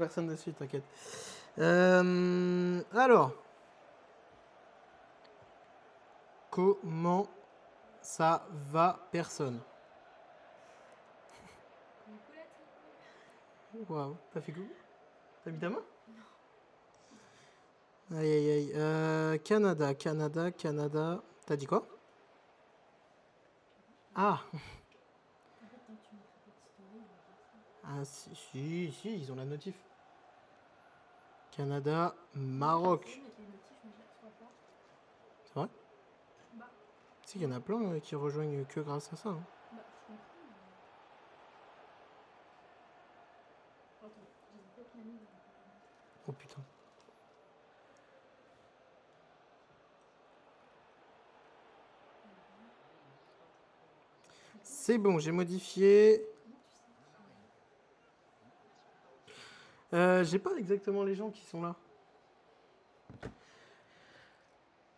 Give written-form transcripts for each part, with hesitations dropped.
personne dessus, t'inquiète. Alors. Comment ça va, personne? Waouh, t'as fait quoi? T'as mis ta main? Aïe aïe aïe. Canada, Canada, Canada. T'as dit quoi? Ah! Ah si, ils ont la notif. Canada, Maroc. C'est vrai? Tu sais qu'il y en a plein qui rejoignent que grâce à ça. Hein. Oh putain. C'est bon, j'ai modifié. J'ai pas exactement les gens qui sont là.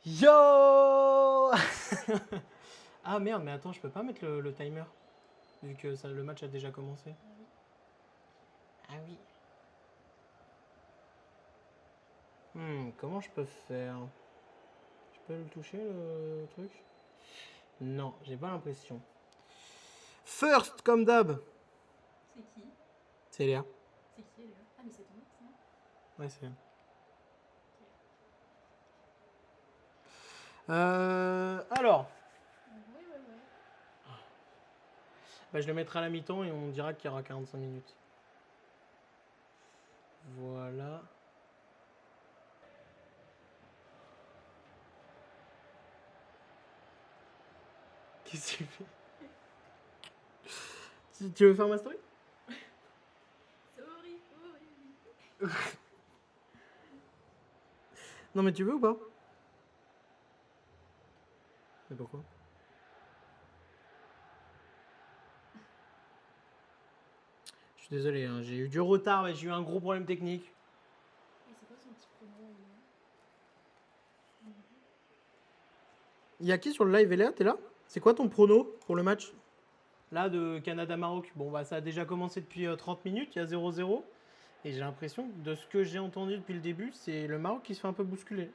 Yo. Ah merde, mais attends, je peux pas mettre le timer. Vu que ça, le match a déjà commencé. Ah oui. Comment je peux faire? Je peux le toucher le truc? Non, j'ai pas l'impression. First, comme d'hab. C'est qui? C'est Léa. C'est qui Léa? Ah mais c'est ton ex, non? Ouais, c'est elle. Alors. Ouais. Bah, je le mettrai à la mi-temps et on dira qu'il y aura 45 minutes. Voilà. Qu'est-ce que tu fais? Tu veux faire ma story? Sorry. Non mais tu veux ou pas? Mais pourquoi? Je suis désolé, hein, j'ai eu du retard, mais j'ai eu un gros problème technique. Et c'est quoi son petit pronom? Il y a qui sur le live, Eléa? T'es là? C'est quoi ton prono pour le match? Là, de Canada-Maroc. Bon, bah ça a déjà commencé depuis 30 minutes, il y a 0-0. Et j'ai l'impression, de ce que j'ai entendu depuis le début, c'est le Maroc qui se fait un peu bousculer.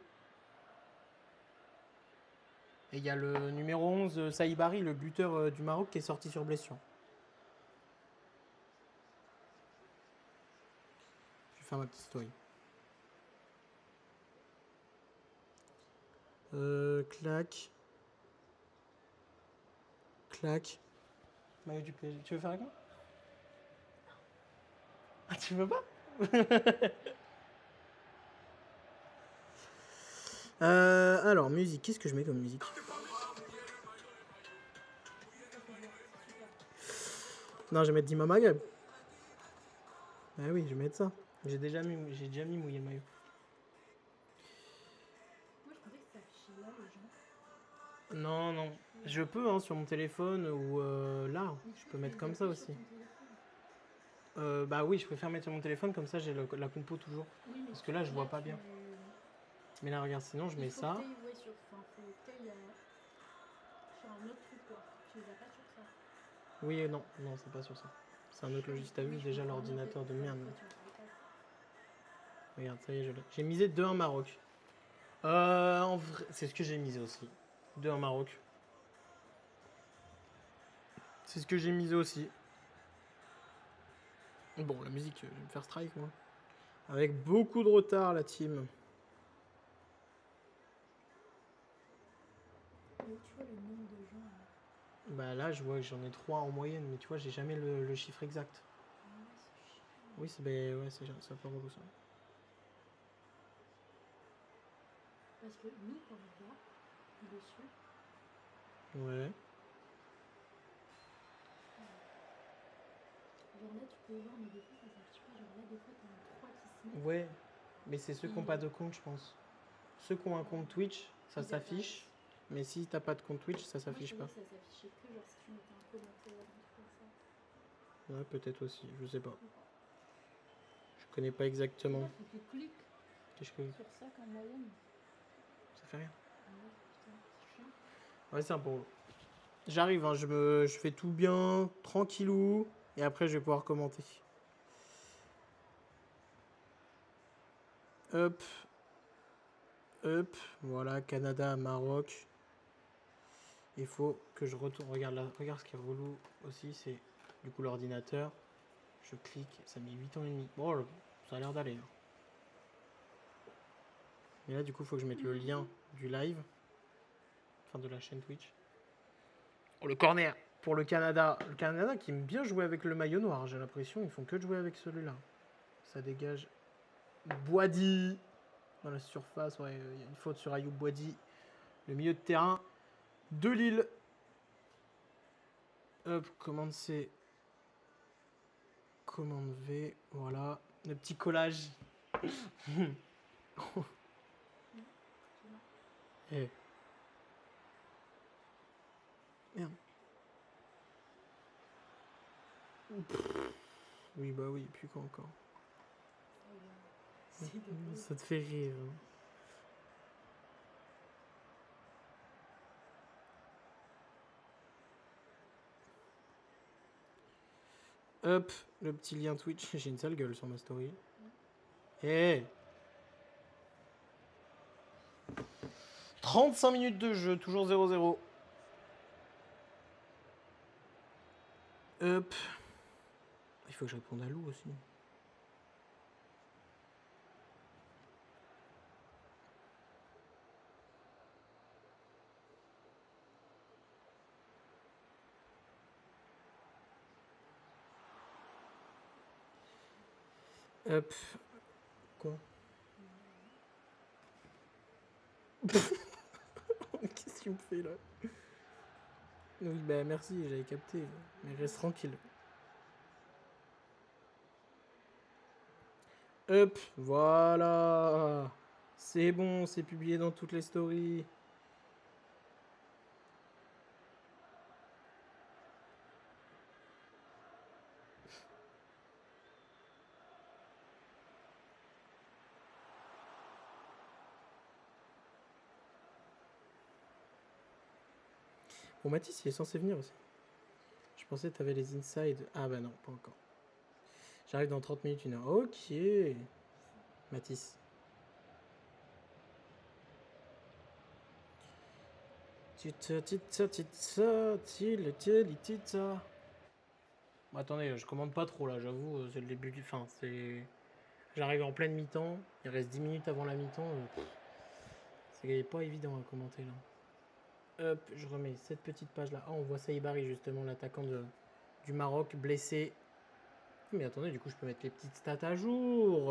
Et il y a le numéro 11, Saïbari, le buteur du Maroc, qui est sorti sur blessure. Je vais faire ma petite story. Clac. Clac. Maillot du PSG. Tu veux faire avec moi? Ah, tu veux pas? Alors, musique. Qu'est-ce que je mets comme musique? Non, je vais mettre Dima Maghreb. Ah oui, je vais mettre ça. J'ai déjà mis mouillé le maillot. Moi je pensais que ça affichait là les gens. Non. Je peux hein, sur mon téléphone ou là. Je peux mettre comme ça aussi. Bah oui, je préfère mettre sur mon téléphone comme ça j'ai la compo toujours. Oui, parce que là je vois pas bien. Mais là regarde, sinon je mets ça. Faut que t'ailles sur un autre truc quoi. Tu les as pas sur ça. Oui et non, c'est pas sur ça. C'est un autre logiciel. T'as vu déjà l'ordinateur de merde. Regarde, ça y est, je l'ai. J'ai misé 2-1 Maroc. En vrai, c'est ce que j'ai misé aussi. 2-1 Maroc. C'est ce que j'ai misé aussi. Bon, la musique, je vais me faire strike moi. Avec beaucoup de retard la team. Et où tu vois le nombre de gens là? Bah là, je vois que j'en ai 3 en moyenne, mais tu vois, j'ai jamais le chiffre exact. Ah ouais, c'est chiant. Oui, c'est ça fait relou ça. Parce que nous, quand on regarde dessus, Ouais. genre là tu peux voir, mais des fois ça s'affiche pas. Genre là, des fois t'en as 3 qui se mettent. Ouais, mais c'est ceux qui n'ont pas de compte, je pense. Ceux qui ont un compte Twitch, ça s'affiche. Mais si t'as pas de compte Twitch, ça s'affiche pas. Moi, je pensais que ça s'affichait que genre si tu mettais un commentaire, un truc comme ça. Ouais, peut-être aussi, je sais pas. Je connais pas exactement. Là, faut que tu cliques Qu'est-ce que sur ça en moyenne. ça fait rien? Ah ouais, putain, c'est chiant. Ouais, c'est un peu relou. J'arrive, hein, je fais tout bien, tranquillou, et après je vais pouvoir commenter. Hop. Hop. Voilà, Canada, Maroc. Il faut que je retourne. Regarde là, regarde ce qui est relou aussi, c'est du coup l'ordinateur. Je clique, ça met 8 ans et demi. Bon, ça a l'air d'aller. Mais là, du coup, il faut que je mette le lien du live. Enfin, de la chaîne Twitch. Oh, le corner pour le Canada. Le Canada qui aime bien jouer avec le maillot noir, j'ai l'impression. Ils font que de jouer avec celui-là. Ça dégage. Boadi dans la surface. Ouais, il y a une faute sur Ayoub Boadi. Le milieu de terrain de Lille. Hop, commande C. Commande V. Voilà. Le petit collage. Eh. Merde. Oui, bah oui, puis quoi encore. Ça te fait rire. Hop, le petit lien Twitch. J'ai une sale gueule sur ma story. Eh 35 minutes de jeu, toujours 0-0. Hop. Il faut que je réponde à Lou aussi. Hop. Quoi? Qu'est-ce que tu me fais là? Oui, bah merci, j'avais capté. Mais reste tranquille. Hop, voilà. C'est bon, c'est publié dans toutes les stories. Bon, Mathis, il est censé venir aussi. Je pensais que t'avais les insides. Ah bah non, pas encore. J'arrive dans 30 minutes, 1 heure. Ok. Mathis. Bon, attendez, je commande pas trop là, j'avoue, c'est le début du. Enfin, c'est. J'arrive en pleine mi-temps, il reste 10 minutes avant la mi-temps. C'est pas évident à commenter là. Hop, je remets cette petite page là. Ah, on voit Saïbari justement, l'attaquant du Maroc, blessé. Mais attendez, du coup, je peux mettre les petites stats à jour.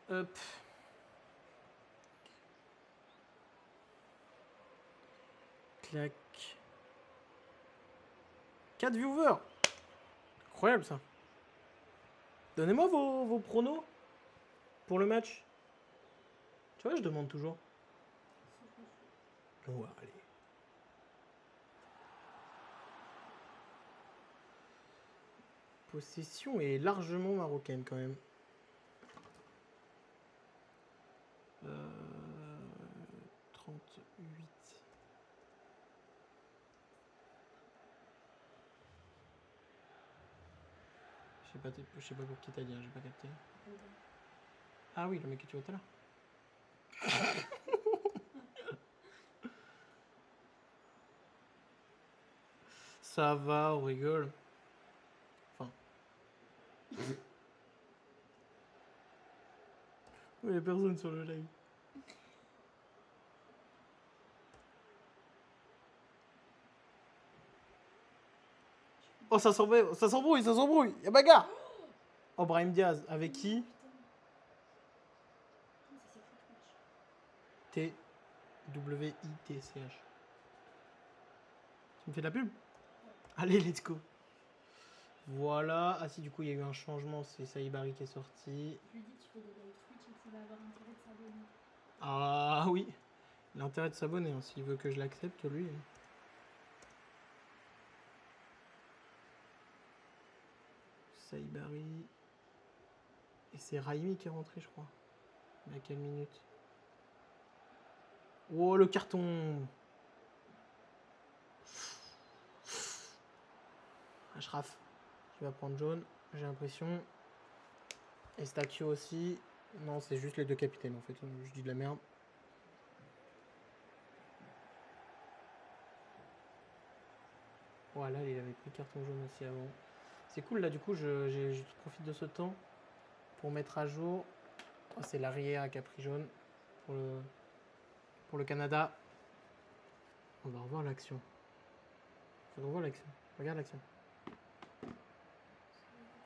Hop. Clac. 4 viewers. Incroyable ça. Donnez-moi vos pronos pour le match. Tu vois, je demande toujours. Ouais, allez. Possession est largement marocaine quand même. 38. Je sais pas pour qui t'as dit, hein, j'ai pas capté. Ah oui, le mec que tu vois tout à l'heure. Ça va, on rigole. Enfin. Il n'y a personne sur le live. Oh, ça s'embrouille, ça s'embrouille, ça s'embrouille. Y'a bagarre. Oh, Brahim Diaz, avec qui? T-W-I-T-C-H. Tu me fais de la pub? Allez, let's go. Voilà. Ah si, du coup, il y a eu un changement. C'est Saïbari qui est sorti. Je lui dis, tu fais des live Twitch et qu'il va avoir intérêt de s'abonner. Ah oui. Il a intérêt de s'abonner, hein, s'il veut que je l'accepte, lui. Saïbari. Et c'est Raimi qui est rentré, je crois. Mais à quelle minute? Oh, le carton. Ashraf, qui va prendre jaune, j'ai l'impression. Estacio aussi. Non, c'est juste les deux capitaines en fait. Je dis de la merde. Voilà, il avait pris carton jaune aussi avant. C'est cool là, du coup, je profite de ce temps pour mettre à jour. Oh, c'est l'arrière qui a pris jaune pour le Canada. On va revoir l'action. On va revoir l'action. Regarde l'action.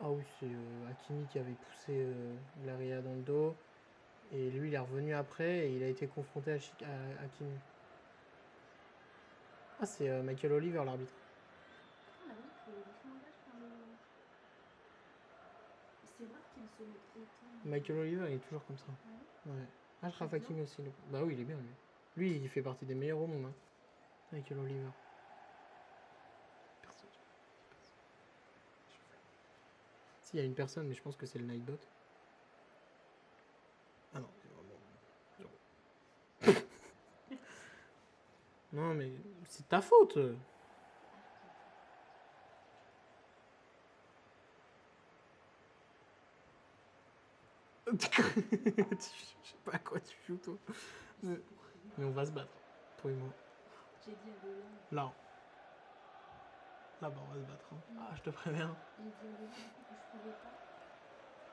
Ah oui, c'est Hakimi qui avait poussé l'arrière dans le dos. Et lui, il est revenu après et il a été confronté à Hakimi. Ah, c'est Michael Oliver, l'arbitre. On a vu que le langage par le. C'est rare qu'il se mette autant. Michael Oliver, il est toujours comme ça. Ouais. Ouais. Ashraf C'est bien. Hakimi aussi. Bah oui, il est bien, lui. Lui, il fait partie des meilleurs au monde. Hein. Michael Oliver. Personne. S'il y a une personne, mais je pense que c'est le Nightbot. Ah non, c'est vraiment. Non, mais c'est ta faute. Je sais pas à quoi tu joues, toi. Mais on va se battre, toi et moi. J'ai dit à Lola. Là. Là-bas, on va se battre. Hein. Ah, je te préviens. J'ai dit à Lola du coup que je pouvais pas.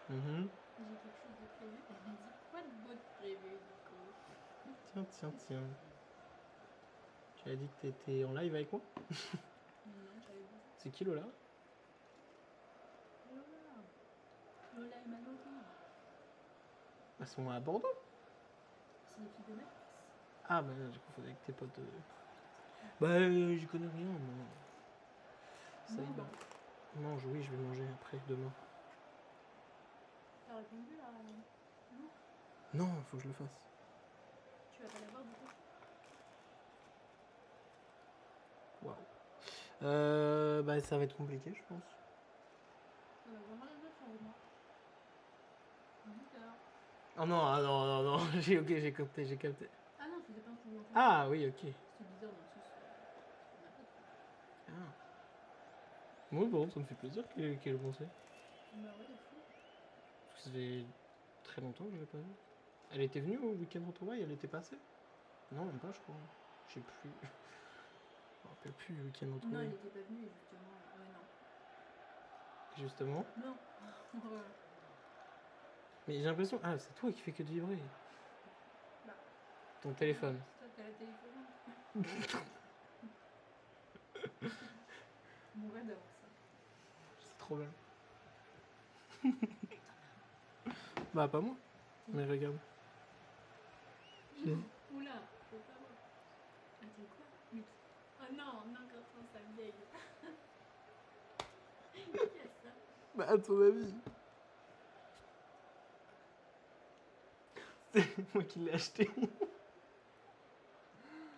Mhm. J'ai quelque chose de prévu. Elle m'a dit quoi de beau de prévu du coup. Tiens, tiens, tiens. Tu as dit que t'étais en live avec moi? Non, j'avais dit ça. C'est qui Lola? Lola. Lola et Mallory. Elles sont à Bordeaux. C'est les filles de Max. Ah, bah j'ai confondu avec tes potes. Bah, j'y connais rien, moi. Ça y va. Mange, oui, je vais manger après, demain. T'as répondu là Lou? Non, faut que je le fasse. Tu vas pas l'avoir du coup? Waouh. Bah, ça va être compliqué, je pense. Ça va vraiment les deux sur moi. 8h. Oh non, ah non, non, non. Ok, j'ai capté, j'ai capté. Ah non, c'était pas un truc d'enfant. Ah oui, ok. C'était bizarre dans le sens. On a pas de. Ah. Moi, bon, ça me fait plaisir qu'elle ait pensé. Bah ouais, de fou. Parce que ça fait très longtemps que je l'ai pas vue. Elle était venue au week-end retrouvailles, elle était passée? Non, même pas, je crois. Je sais plus. Je me rappelle plus du week-end Non, retrouvailles. il était pas venu justement. Ouais, non. Justement. Non. Ouais. Mais j'ai l'impression. Ah, c'est toi qui fais que de vibrer. Bah. Ton téléphone. C'est toi, t'as la téléphone. Mon rêve d'avoir ça. C'est trop bien. Bah, pas moi. Mais regarde. Oula, faut pas voir. Attends, quoi? Mais... Oh non, non, quand ça vieille. Qui a ça? Bah, à ton avis. C'est moi qui l'ai acheté.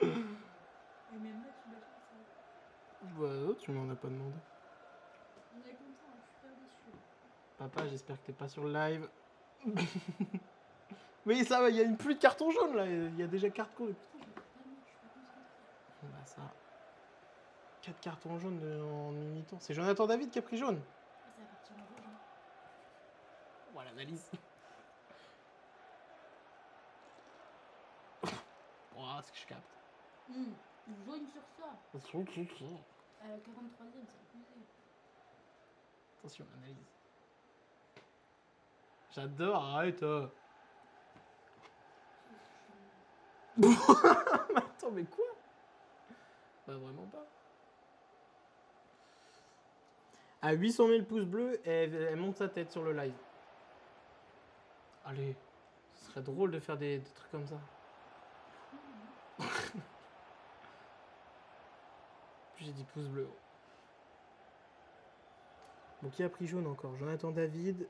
Et même là, tu l'achètes ça. Bah, non, tu m'en as pas demandé. On est content, je suis super déçue. Papa, j'espère que t'es pas sur le live. Mais ça va, il y a une pluie de cartons jaunes là. Il y a déjà carte jaune. Putain, je regarde pas loin, je suis pas concentrée. Bah, ça. 4 cartons jaunes en imitant. C'est Jonathan David qui a pris jaune. Ah, ça va partir en rouge. Hein. Voilà l'analyse. Oh, ce que je capte. Ils joignent sur ça. Attention, À la 43ème, c'est abusé. analyse. J'adore, arrête. Attends, mais quoi? Bah, vraiment pas. À 800 000 pouces bleus, elle monte sa tête sur le live. Allez, ce serait drôle de faire des trucs comme ça. Puis j'ai dit pouce bleu. Bon, qui a pris jaune encore? Jonathan David,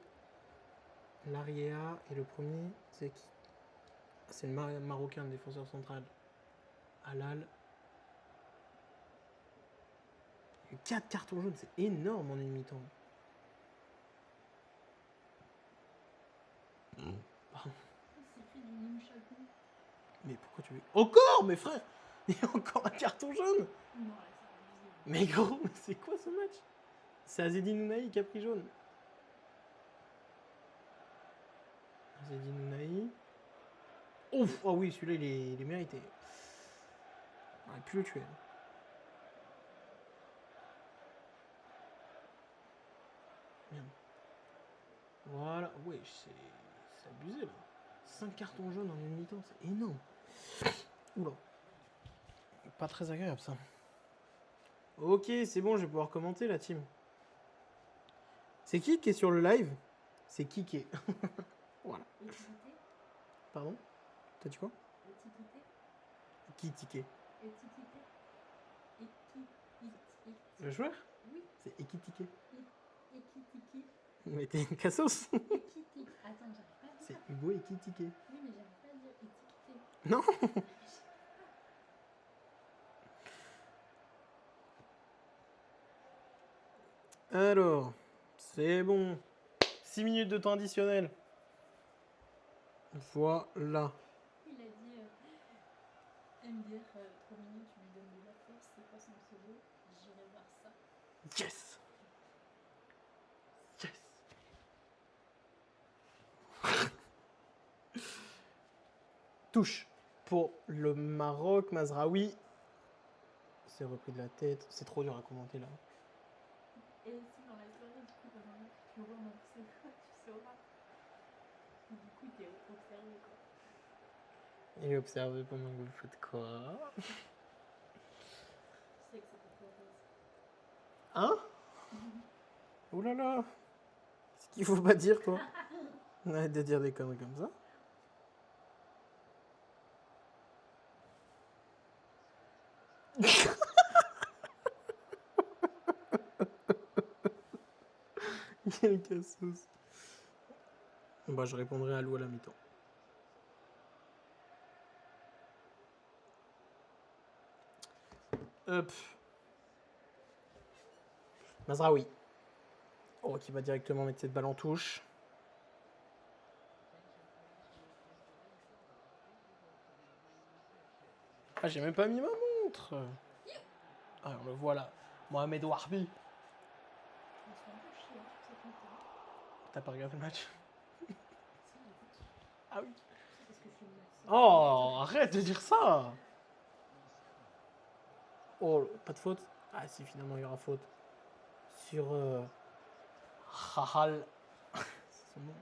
Laria et le premier, c'est qui? C'est le Marocain, le défenseur central. Halal. Il y a eu 4 cartons jaunes, c'est énorme en une mi-temps. C'est écrit du Nimchaku. Mais pourquoi tu veux... Encore, mes frères. Il y a encore un carton jaune. Non, là, c'est abusé. Mais gros, mais c'est quoi ce match? C'est Azedine Ounahi qui a pris jaune. Azedine Ounahi. Ouf, oh oui, celui-là, il est mérité. On aurait pu le tuer. Merde. Voilà, ouais, c'est abusé là. 5 cartons jaunes en une mi-temps, c'est énorme. Oula. Pas très agréable ça. Ok, c'est bon, je vais pouvoir commenter la team. C'est qui est sur le live? C'est qui est. Voilà. Étiqueté. Pardon? T'as dit quoi? Étiqueté. Qui ticket? Étiqueté. Le joueur? Oui. C'est Ekitike. Étiqueté. Mais t'es une cassos. Étiqueté. Attends, j'arrive pas à dire. C'est Hugo Ekitike. Oui, mais j'arrive pas à dire étiqueté. Non. Alors, c'est bon. 6 minutes de temps additionnel. Voilà. Il a dit MDR 3 minutes, tu lui donnes de la force, c'est quoi son pseudo? J'irai voir ça. Yes. Yes. Touche pour le Maroc. Mazraoui. C'est repris de la tête. C'est trop dur à commenter là. Et si dans la soirée, du coup, pendant que tu vois mon pseudo, tu sauras. Du coup, t'es observé quoi. Et observez pendant que vous faites quoi? Tu sais que c'était pour Rose. Hein? Ouh là là. C'est ce qu'il faut pas dire toi. Arrête de dire des conneries comme ça. Quel cassos. Bah je répondrai à Lou à la mi-temps. Hop. Mazraoui. Oh, qui va directement mettre cette balle en touche. Ah, j'ai même pas mis ma montre. Ah, on le voit là. Mohamed Warbi. Je me suis un peu chiée sur cette mi-temps. T'as pas regardé le match? Si, j'ai fait. Ah oui. C'est parce que je suis une meuf. Oh, arrête de dire ça. Oh, pas de faute? Ah si, finalement il y aura faute. Sur Halal. C'est son nom.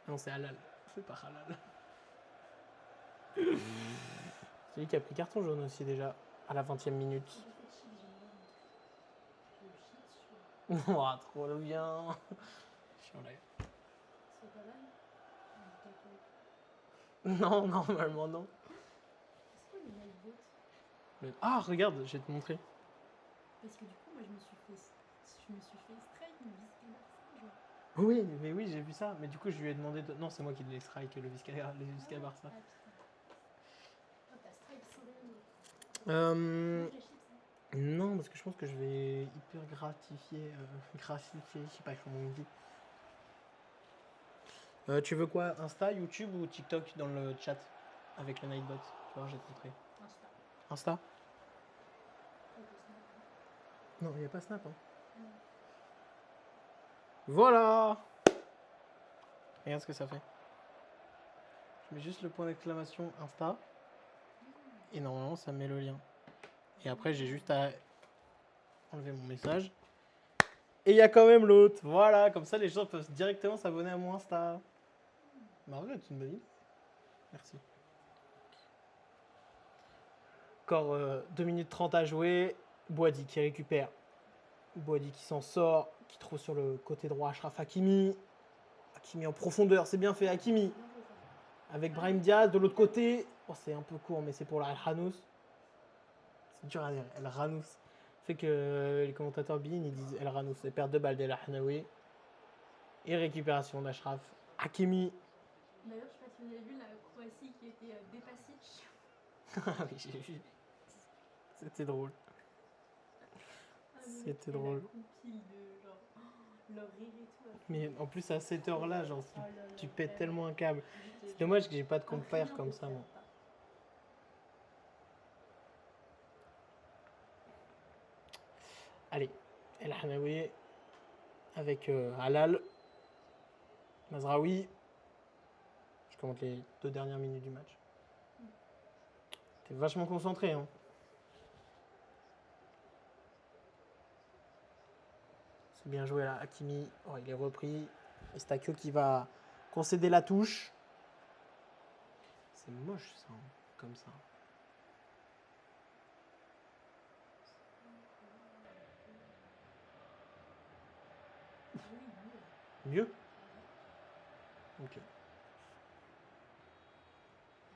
Non, c'est Halal. C'est pas Halal. C'est lui qui a pris carton jaune aussi déjà à la 20e minute. J'ai fait chier, j'ai mis la montre. Je chie dessus. Oh, trop bien. Je suis en live. C'est pas mal. On est d'accord. Non, normalement non. C'est quoi le live bot? Ah, regarde, je vais te montrer. Parce que du coup, moi, je me suis fait strike, mais vice genre. Oui, mais oui, j'ai vu ça. Mais du coup, je lui ai demandé de... Non, c'est moi qui l'ai strike, le Vizcaya Barça. Ah putain. Oh, t'as strike sans damage. Moi, je l'ai chips, hein. Non, parce que je pense que je vais hyper gratifier, je sais pas comment on dit. Tu veux quoi? Insta, YouTube ou TikTok dans le chat avec le Nightbot? Tu vois, je vais te montrer. Insta. Insta? Pas de Snap, hein. Non, il n'y a pas Snap. Hein. Non. Voilà! Regarde ce que ça fait. Je mets juste le point d'exclamation Insta. Et normalement, ça me met le lien. Et après, j'ai juste à enlever mon message. Et il y a quand même l'autre. Voilà, comme ça, les gens peuvent directement s'abonner à mon Insta. Margaret, c'est une bonne idée. Merci. Encore 2 minutes 30 à jouer. Boadi qui récupère. Boadi qui s'en sort. Qui trouve sur le côté droit Achraf Hakimi. Hakimi en profondeur, c'est bien fait. Hakimi. Bien joué, ça. Avec Brahim Diaz de l'autre côté. Oh, c'est un peu court, mais c'est pour la El Hanous. C'est dur à dire, El Hanous. C'est que les commentateurs BeIN ils disent El Hanous. C'est perte de balle d'El Hanaoui. Et récupération d'Achraf Hakimi. D'ailleurs, je sais pas si vous avez vu la Croatie qui était Depasic. Ah oui, j'ai vu. C'était drôle. Ah, mais C'était elle a drôle. compile de genre. Leur rire et tout. Mais en plus, à cette heure-là, genre, Oh là là, tu pètes vraiment. tellement un câble. Je te C'est jure. dommage que j'ai pas de Ah, compère rien comme ne ça, moi. perd pas. Allez, El Hanaoui avec Halal, Mazraoui. Je commente les 2 dernières minutes du match. T'es vachement concentré, hein. C'est bien joué là, Hakimi. Oh, il est repris. Et Stakio qui va concéder la touche. C'est moche ça, hein, comme ça. Oui, mieux. Mieux? Ouais. Ok. Ah,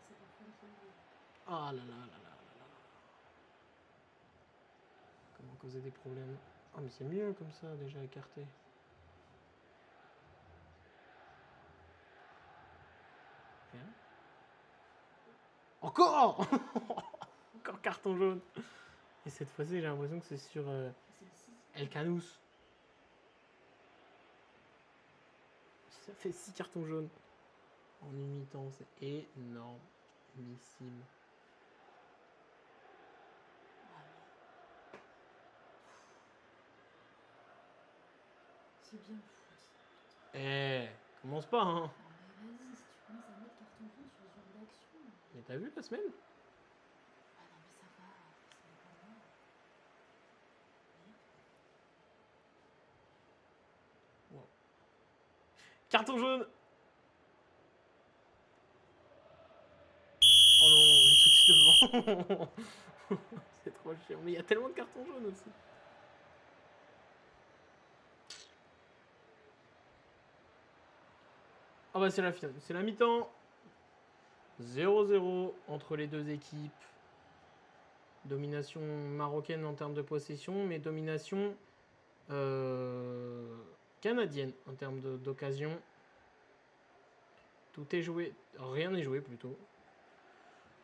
c'est des femmes qui jouent. Ah là là là là là là. Comment causer des problèmes? Ah mais c'est mieux comme ça, déjà écarté. Rien. Encore Encore carton jaune. Et cette fois-ci, j'ai l'impression que c'est sur C'est le 6. El Canous. Ça fait 6 cartons jaunes en une mi-temps. C'est énormissime. C'est bien fou. Eh, commence pas, hein. Non mais vas-y, si tu commences à mettre carton jaune sur ce genre d'action. Mais t'as vu la semaine? Ah non mais ça va, ça dépend de moi. Wow. Carton jaune. Oh non, mais tout est devant. C'est trop chiant. Mais il y a tellement de cartons jaunes aussi. Ah bah c'est la finale. C'est la mi-temps. 0-0 entre les deux équipes. Domination marocaine en termes de possession, mais domination canadienne en termes d'occasion. Tout est joué. Rien n'est joué plutôt.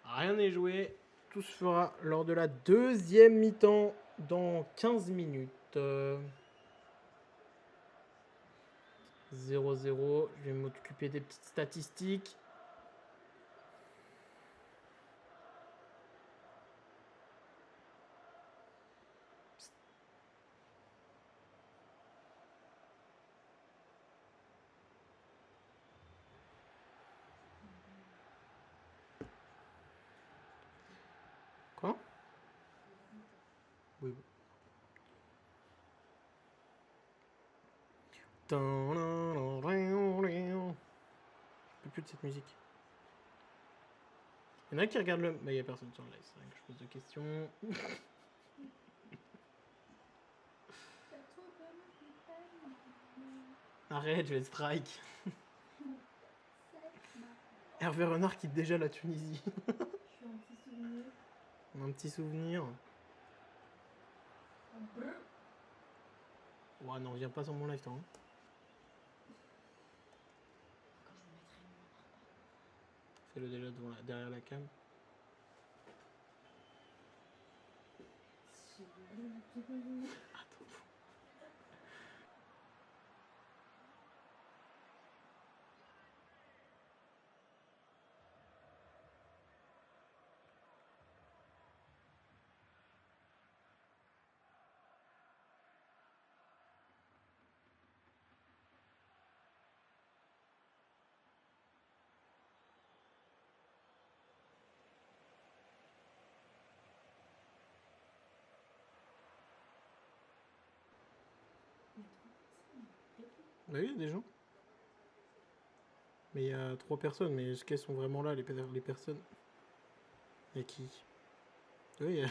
Rien n'est joué. Tout se fera lors de la deuxième mi-temps dans 15 minutes. 0-0. Je vais m'occuper des petites statistiques. Quoi? Oui. Je peux plus de cette musique. Il y en a qui regardent le. Mais il n'y a personne sur le live, c'est vrai que je pose de questions. Arrête, je vais strike. Hervé Renard quitte déjà la Tunisie. Je suis un petit souvenir. Un petit souvenir. Un peu. Ouais, non, viens pas sur mon live, toi. Hein. Quand je me mettrai une main. Fais-le déjà derrière la cam. Attends. Bah oui, il y a des gens. Mais il y a 3 personnes, mais est-ce qu'elles sont vraiment là, les personnes? Il y a qui? Oui, il y a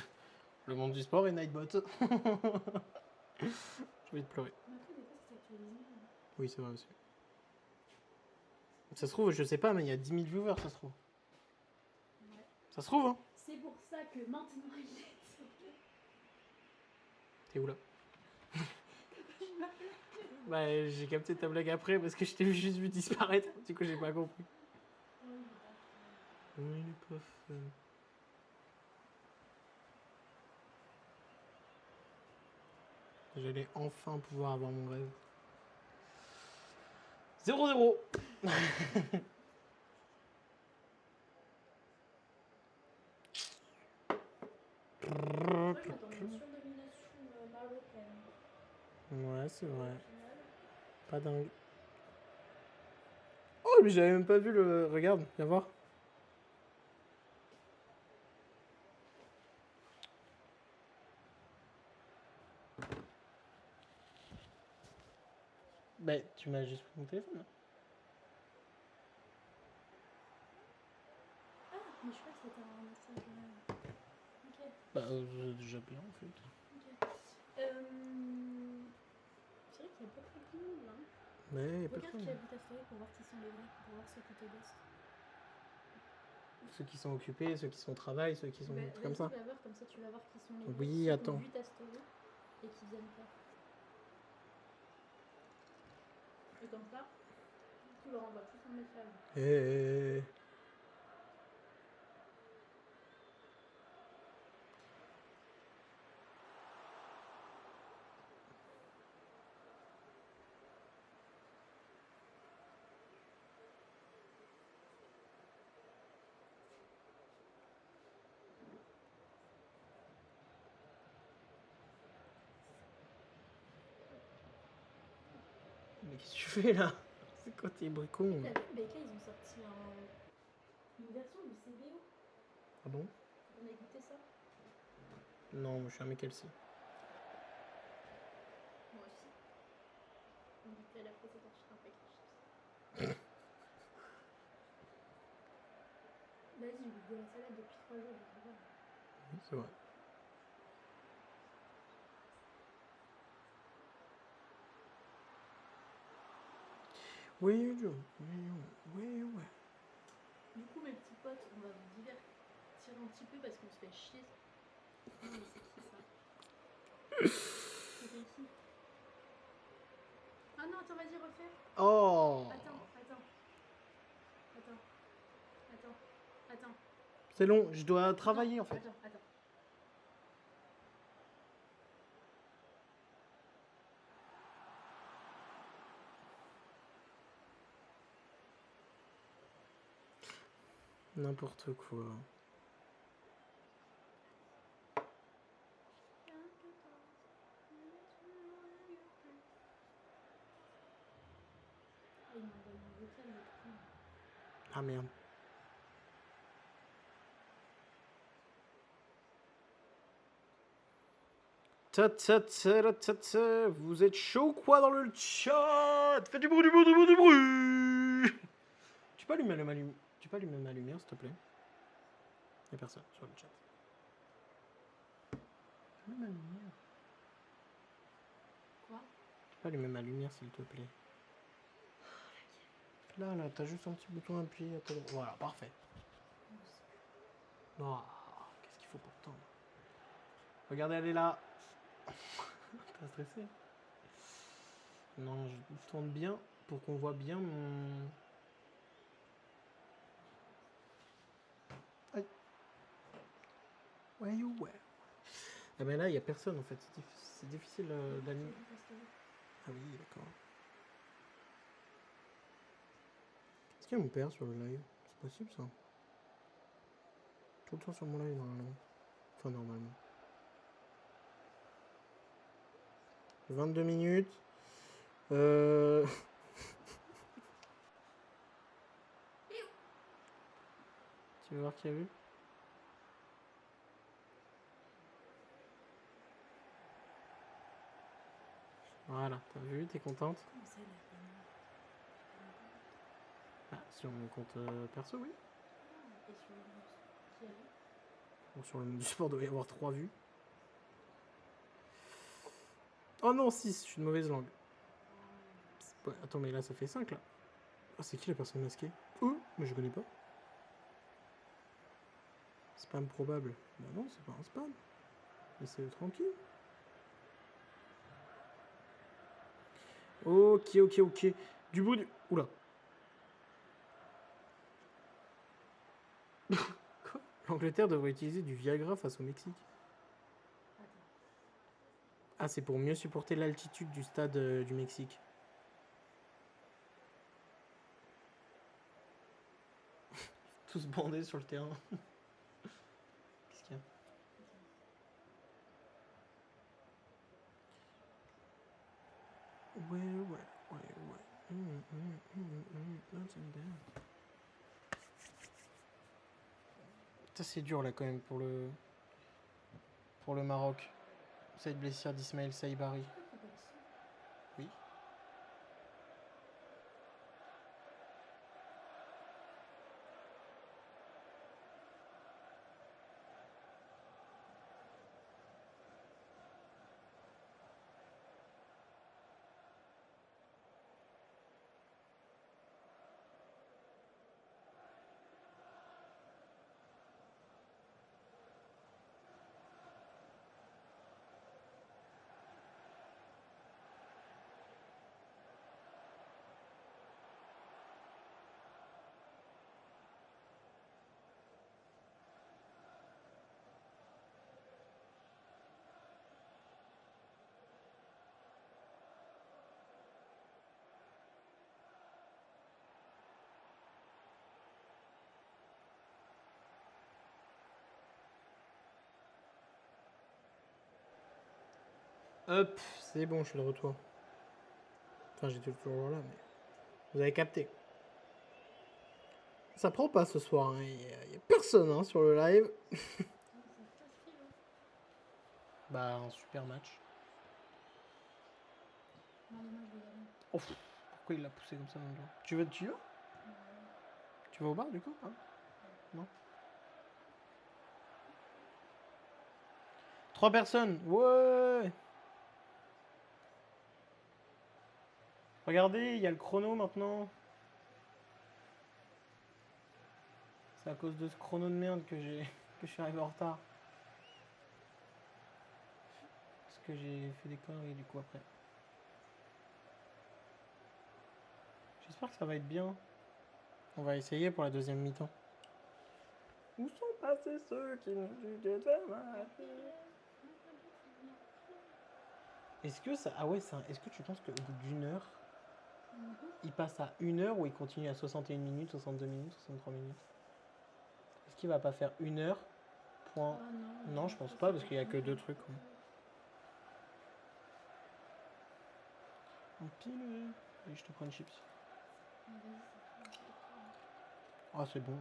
le monde du sport et Nightbot. Je vais te pleurer. Mais après, des fois, ça s'actualise mal. Oui, c'est vrai aussi. Ça se trouve, je sais pas, mais il y a 10 000 viewers, ça se trouve. Ouais. Ça se trouve, hein? C'est pour ça que maintenant il est. T'es où là? Bah, j'ai capté ta blague après parce que je t'ai juste vu disparaître. Du coup, j'ai pas compris. Oui, il est pas fun. J'allais enfin pouvoir avoir mon rêve. 0-0. Moi, je m'attendais à une surdomination marocaine. Ouais, c'est vrai. Au final, Pas dingue. Oh, mais j'avais même pas vu le. Regarde, viens voir. Bah, tu m'as juste pris mon téléphone. Hein. ah, mais je crois que c'était un message. Ok, Bah, j'ai déjà bien en fait. ok. C'est vrai qu'il n'y a pas beaucoup de monde là. Mais y a Regarde personne. qui a vu ta story pour voir qui sont les vrais, pour voir ceux qui te ghostent. Ceux qui sont occupés, ceux qui sont au travail, ceux qui sont Bah, comme ça. vas-y, va voir, comme ça tu vas voir qui sont les Oui, vrais, ceux qui ont attends. vu ta story et qui viennent pas. Et comme ça, tu leur envoies tous un message. Eh. Mais qu'est-ce que tu fais là? C'est quoi tes bricons? T'as vu, BK, ils ont sorti une version du CBO. Ah bon? On a écouté ça? Non, moi je suis un mec Elsie. Moi aussi. On dit qu'elle a fait cette archi un pack chips. Vas-y, je lui de la salade depuis 3 jours, je vois. Oui, c'est vrai. Oui, Joe. Oui, ouais. Du coup, mes petits potes, on va vous divertir un petit peu parce qu'on se fait chier. Non, mais c'est qui ça? C'était qui? Ah non, attends, vas-y, refais. Oh! Attends. C'est long, je dois travailler en fait. Attends. N'importe quoi. Il m'a envoyé un vocal, le con. Ah merde. Vous êtes chaud quoi dans le chat? Faites du bruit. Tu peux allumer ma lumière s'il te plaît? Y'a personne sur le chat. Allume ma lumière. Quoi? Tu peux allumer ma lumière s'il te plaît? Là, t'as juste un petit bouton appuyé à ta droite. Voilà, parfait. Non, qu'est-ce qu'il faut pourtant? Regardez, elle est là. T'as stressé? Non, je tourne bien pour qu'on voit bien mon... Aïe. Ouais. Ah ben là, il n'y a personne en fait. C'est difficile d'animer. Ah oui, d'accord. Est-ce qu'il y a mon père sur le live? C'est possible ça? Tout le temps sur mon live normalement. Enfin normalement. 22 minutes. Tu veux voir qui a vu? Voilà, t'as vu, t'es contente? Comment ça, il a pas mis? Ah, sur mon compte perso, oui. Ah, et sur le mode qui a vu? Bon, sur le mode du sport, il doit y avoir 3 vues. Oh non, 6, je suis de mauvaise langue. Ouais, attends, mais là, ça fait 5 là. Ah, c'est qui la personne masquée? Oh, mais je connais pas. Spam probable. Bah non, c'est pas un spam. Laissez-le tranquille. Ok. Du bout du... Oula. Quoi? L'Angleterre devrait utiliser du Viagra face au Mexique. Attends. Ah, c'est pour mieux supporter l'altitude du stade du Mexique. tous bandés sur le terrain. Qu'est-ce qu'il y a? Ouais. Ça c'est dur là quand même pour le Maroc. Cette blessure d'Ismaël Saïbari. Oui. Hop, c'est bon, je suis de retour. Enfin, j'étais toujours là, mais vous avez capté. Ça prend pas ce soir, hein. Il y a personne hein, sur le live. Bah, un super match. Oh, pourquoi il l'a poussé comme ça dans le dos? Tu vas au bar du coup hein? Non. 3 personnes. Ouais. Regardez, il y a le chrono maintenant. C'est à cause de ce chrono de merde que je suis arrivé en retard. Parce que j'ai fait des conneries du coup après. J'espère que ça va être bien. On va essayer pour la deuxième mi-temps. Où sont passés ceux qui nous jugeaient de mal? Est-ce que ça... Ah ouais, est-ce que tu penses qu'au bout d'une heure, il passe à 1 heure ou il continue à 61 minutes, 62 minutes, 63 minutes? Est-ce qu'il va pas faire 1 heure point... Non, je pense pas parce qu'il y a que 2 trucs. Un pile. Allez, je te prends une chips. Ah, c'est bon.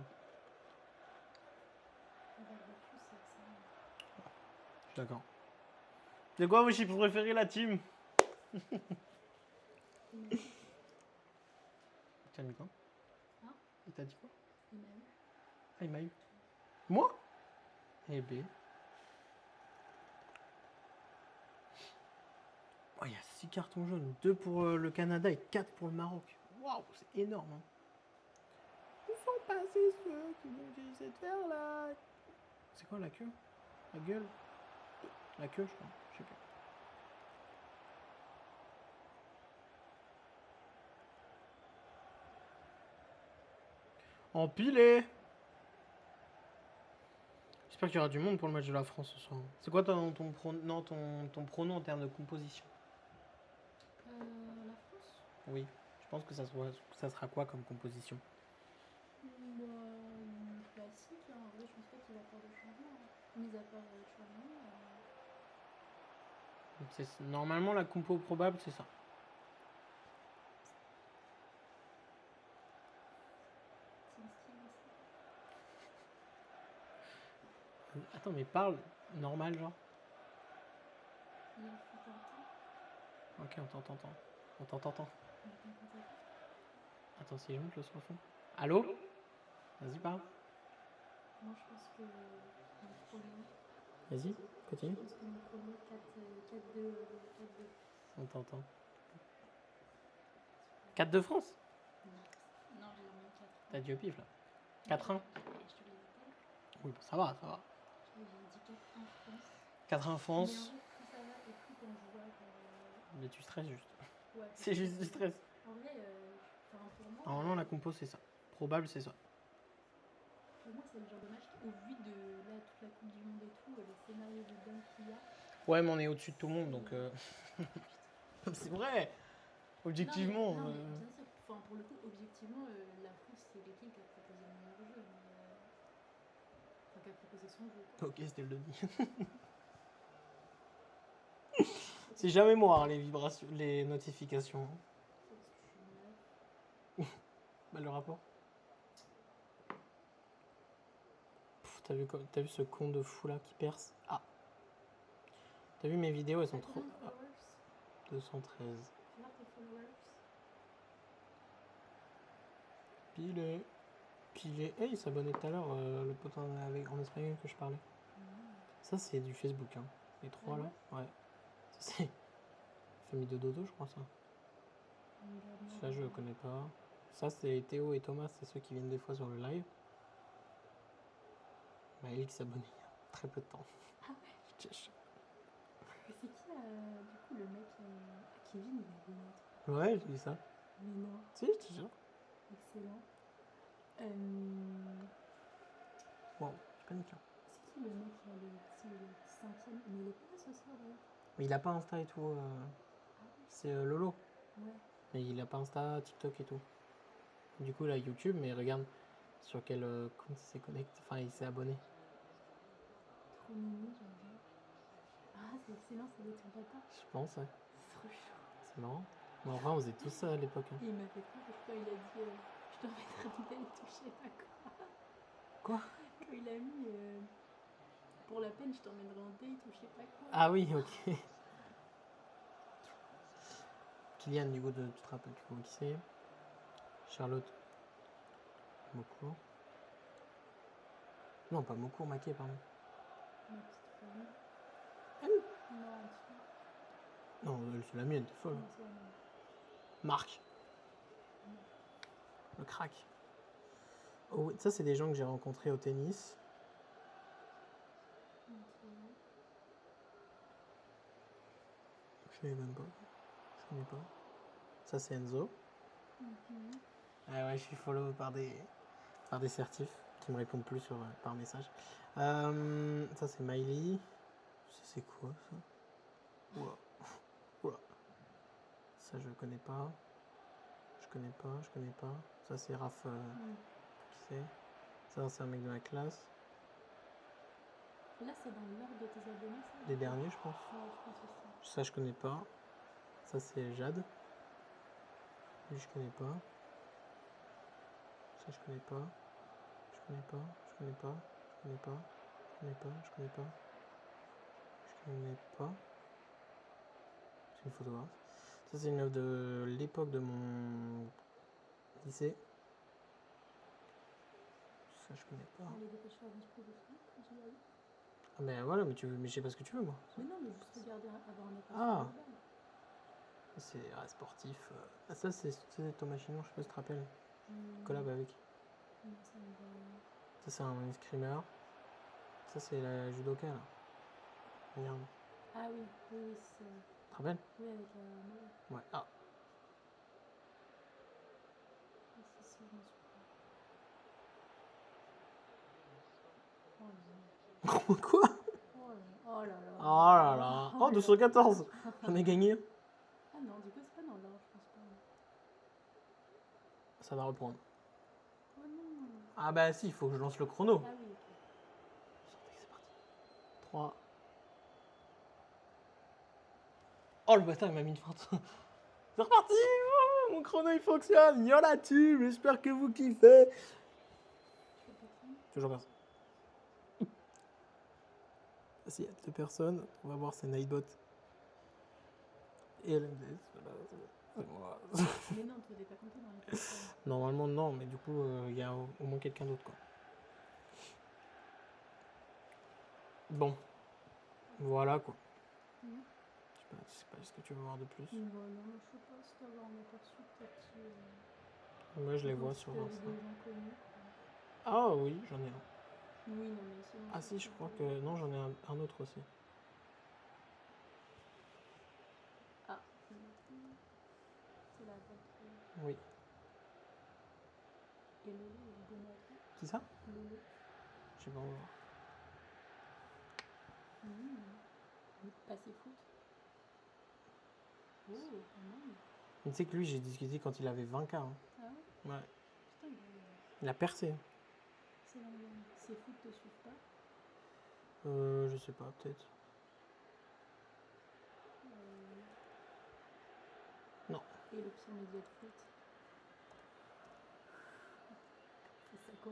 Je suis d'accord. C'est quoi vos chips préférés, la team? Tu as mis quoi? Il t'a dit quoi? Ah, il m'a eu. Moi? Eh ben. Oh, il y a 6 cartons jaunes. 2 pour le Canada et 4 pour le Maroc. Waouh, c'est énorme. Hein. Où sont passés ceux qui nous disaient de faire là? C'est quoi la queue? La gueule? La queue, je crois. Je sais plus. Empilé. J'espère qu'il y aura du monde pour le match de la France ce soir. C'est quoi ton prono en termes de composition? La France. Oui. Je pense que ça sera quoi comme composition? Classique, hein. En vrai, je pense pas qu'il va faire de changement. Mis à part Chouameni. Normalement, la compo probable, c'est ça. Attends, mais parle normal, genre. Ok, on t'entend. Attends, si je monte le son fond. Allô? Vas-y, parle. Moi, je pense que Vas-y, continue. Je pense que notre prono 4-2. On t'entend. 4 de France? Non, j'ai mis 4. T'as dit au pif là. 4-1. Et je te l'ai dit. Oui, ça va. J'ai dit 4-1 France. 4-1 France. Mais en fait, plus ça va et plus quand je vois que... Mais tu stresses juste. Ouais. C'est juste du stress. En vrai, pour moi... Normalement, la compo, c'est ça. Probable, c'est ça. Pour moi, c'est le genre de match, au vu de là, toute la Coupe du Monde et tout, les scénarios de dingue qu'il y a... Ouais, mais on est au-dessus de tout le monde, donc... C'est vrai. Objectivement... Non, mais bien sûr. Enfin, pour le coup, objectivement, la France, c'est l'équipe qui a proposé le meilleur jeu. faisait son jeu. Quoi. Ok, c'était le Denis. C'est jamais moi, hein, les vibrations, les notifications. C'est parce que je suis une meuf. Bah, le rapport. T'as vu ce con de fou là qui perce? Ah. T'as vu mes vidéos, elles sont T'as trop. combien de Ah, followers 213. Fais voir tes followers. Pilé. Pilé. Eh, il s'abonnait tout à l'heure, le pote en espagnol que je parlais. Ça, c'est du Facebook, hein. Les trois Ah là. Ouais. Ça, c'est. Famille de Dodo, je crois, ça. Ça, je connais pas. Ça, c'est Théo et Thomas, c'est ceux qui viennent des fois sur le live. Maëlie qui s'abonne il y a très peu de temps. Ah ouais. Je te jure. Mais c'est qui, du coup, le mec Kevin, il a des lettres. Ouais, j'ai dit ça. Mais non, Si, je te jure. excellent. Wow, je panique là. C'est qui le mec qui a le petit cinquième? Mais il est pas là ce soir d'ailleurs. Mais il a pas Insta et tout. Ah C'est Lolo. ouais. Ouais. Mais il a pas Insta, TikTok et tout. Du coup, il a YouTube, mais regarde sur quel compte il s'est connecté. Enfin, il s'est abonné. Trop mimi, j'aime bien. Ah, c'est excellent, ça doit être ton papa. Je pense, ouais. C'est trop chaud. C'est marrant. Mais en vrai, on faisait tout ça à l'époque. Hein. Et il m'a fait trop rire quand il a dit je t'en mettrai un date ou je sais pas quoi. Quoi? Quand il a mis pour la peine, je t'emmènerai en date ou je sais pas quoi. Ah oui, ok. Kylian, du coup, tu te rappelles, tu vois qui c'est? Charlotte. Mocourt. Non, pas Mocourt, Maquet, pardon. Ma petite famille. Elle? Non, en dessous. Non, elle, c'est la mienne, t'es folle. Non, c'est la mienne. Marc, Non. le crack. Oh, oui, ça, c'est des gens que j'ai rencontrés au tennis. Ok. Je connais même pas. Je connais pas. Ça, c'est Enzo. Mhm. Ah ouais, je suis follow par des certifs qui me répondent plus par message. Ça, c'est Miley. C'est quoi, ça? Ouah. Ouah. Ça, je connais pas. Je connais pas, je connais pas. Ça, c'est Raph. Qui c'est? Ça, c'est un mec de ma classe. Là, c'est dans l'ordre de tes abonnés, ça? Les derniers, je pense. Ouais, je pense aussi. Ça, je connais pas. Ça, c'est Jade. Lui, je connais pas. Ça, je connais pas. Je connais pas. Je connais pas. Je connais pas. Je connais pas. Je connais pas. Je connais pas. C'est une photographe. Ça, c'est une œuvre de l'époque de mon lycée. Ça, je connais pas. Allez, dépêche-toi, avance plus doucement, j'y aille. Ah, ben voilà, mais je sais pas ce que tu veux, moi. Mais non, mais juste regarder, avoir un aperçu Ah. global. C'est sportif. Ah, ça, c'est Thomas Chinon, je sais pas si tu te rappelles. Collab avec. Non, ça me va. Ça, c'est un escrimeur. Ça, c'est la judoka, là. Regarde. Ah oui, oui, oui, c'est vrai. Tu te rappelles? Oui, avec la Noël. Ouais. Ah. Ah, si, je m'en souviens. Oh non. Quoi? Oh là là. Oh là là. Oh, 214. J'en ai gagné. Ah non, du coup, c'est pas dans l'ordre, je pense pas. Ça va reprendre. Oh non. Ah bah si, il faut que je lance le chrono. Ah oui, ok. C'est parti. 3. Oh, le bâtard, il m'a mis une feinte. C'est reparti. Oh, mon chrono, il fonctionne. Y'en a-tu? J'espère que vous kiffez. Toujours personne. Toujours personne. S'il y a 2 personnes, on va voir, c'est Nightbot. Et LMDS. C'est moi. Mais non, tu n'es pas compté dans les personnes. Normalement, non, mais du coup, il y a au moins quelqu'un d'autre, quoi. Bon. Voilà, quoi. Je sais pas ce que tu veux voir de plus. Non, non, je sais pas si tu avoir un aperçu, peut-être si. Moi, je les vois si sur t'avais Insta. des gens connus. Ah oui, j'en ai un. Oui, non, mais sinon. Ah si, je crois que... Non, j'en ai un autre aussi. Ah, c'est noté. C'est la bonne. Oui. Et Lolo, il est abonné à toi? Qui ça? Lolo. Je sais pas, on va voir. Passé foot. Oh, pas mal. Mais tu sais que lui, j'ai discuté quand il avait 20K. Hein. Ah ouais? Ouais. Putain, Il a percé. c'est foot te suivent pas? Je sais pas, peut-être. Non. Et l'option média de foot. C'est ça quand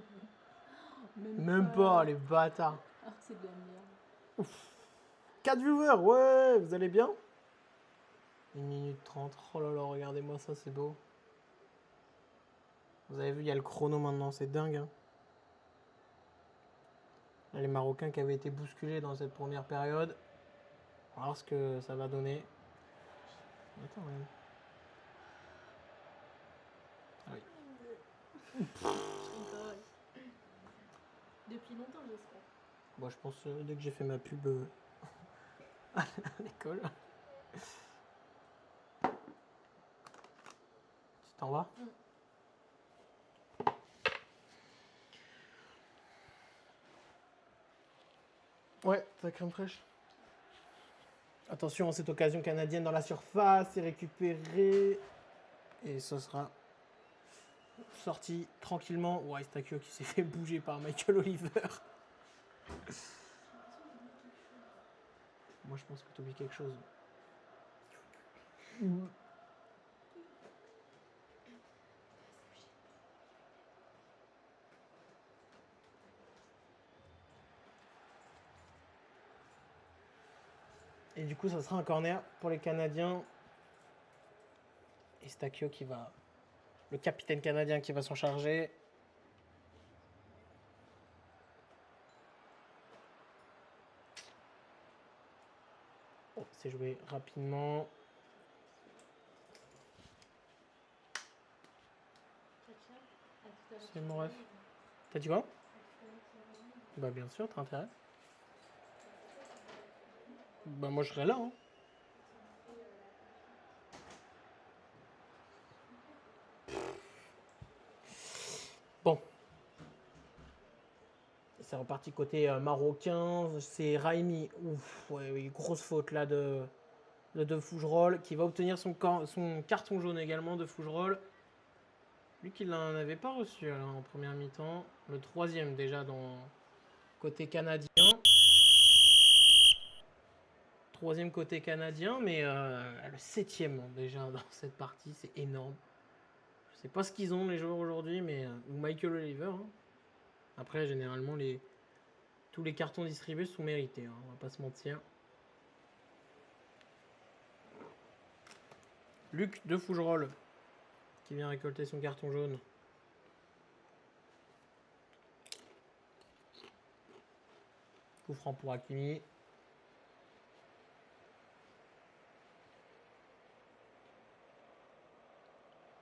même. Même pas, les bâtards. Alors que c'est de la merde. 4 viewers, ouais, vous allez bien? 1 minute 30. Oh là là, regardez-moi ça, c'est beau. Vous avez vu, il y a le chrono maintenant, c'est dingue. Hein. Là, les Marocains qui avaient été bousculés dans cette première période. On va voir ce que ça va donner. Attends, même. Ah oui. Depuis longtemps, j'espère. Bon, je pense dès que j'ai fait ma pub à l'école. Tu t'en vas? Ouais, ta crème fraîche. Attention, cette occasion canadienne dans la surface, c'est récupéré. Et ce sera sorti tranquillement. Ouais, Stakio qui s'est fait bouger par Michael Oliver. Moi, je pense que tu oublies quelque chose. Et du coup, ça sera un corner pour les Canadiens. Et Stakio qui va... Le capitaine canadien qui va s'en charger. Oh, c'est joué rapidement. C'est mon ref. T'as dit quoi? Bah bien sûr, t'as intérêt. Bah moi je serai là. Hein. Bon. C'est reparti côté marocain. C'est Raimi. Ouf, ouais, oui, grosse faute là de Fougerolles qui va obtenir son carton jaune également de Fougerolles. Lui qui n'en avait pas reçu alors, en première mi-temps. Le troisième déjà dans côté canadien. Troisième côté canadien, mais le septième déjà dans cette partie, c'est énorme. Je sais pas ce qu'ils ont les joueurs aujourd'hui, mais ou Michael Oliver. Hein. Après, généralement, tous les cartons distribués sont mérités, hein, on va pas se mentir. Luc de Fougerolles qui vient récolter son carton jaune. Coup franc pour Hakimi.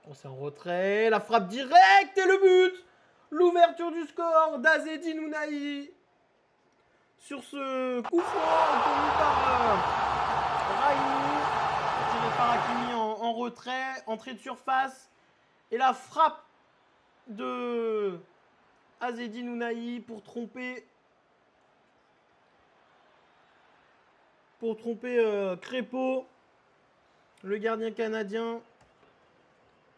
On s'est en retrait. La frappe directe et le but. L'ouverture du score d'Azedine Ounahi. Sur ce coup franc obtenu par Raimi. Tiré par Hakimi en retrait. Entrée de surface. Et la frappe de Azedine Ounahi pour tromper Crépeau, le gardien canadien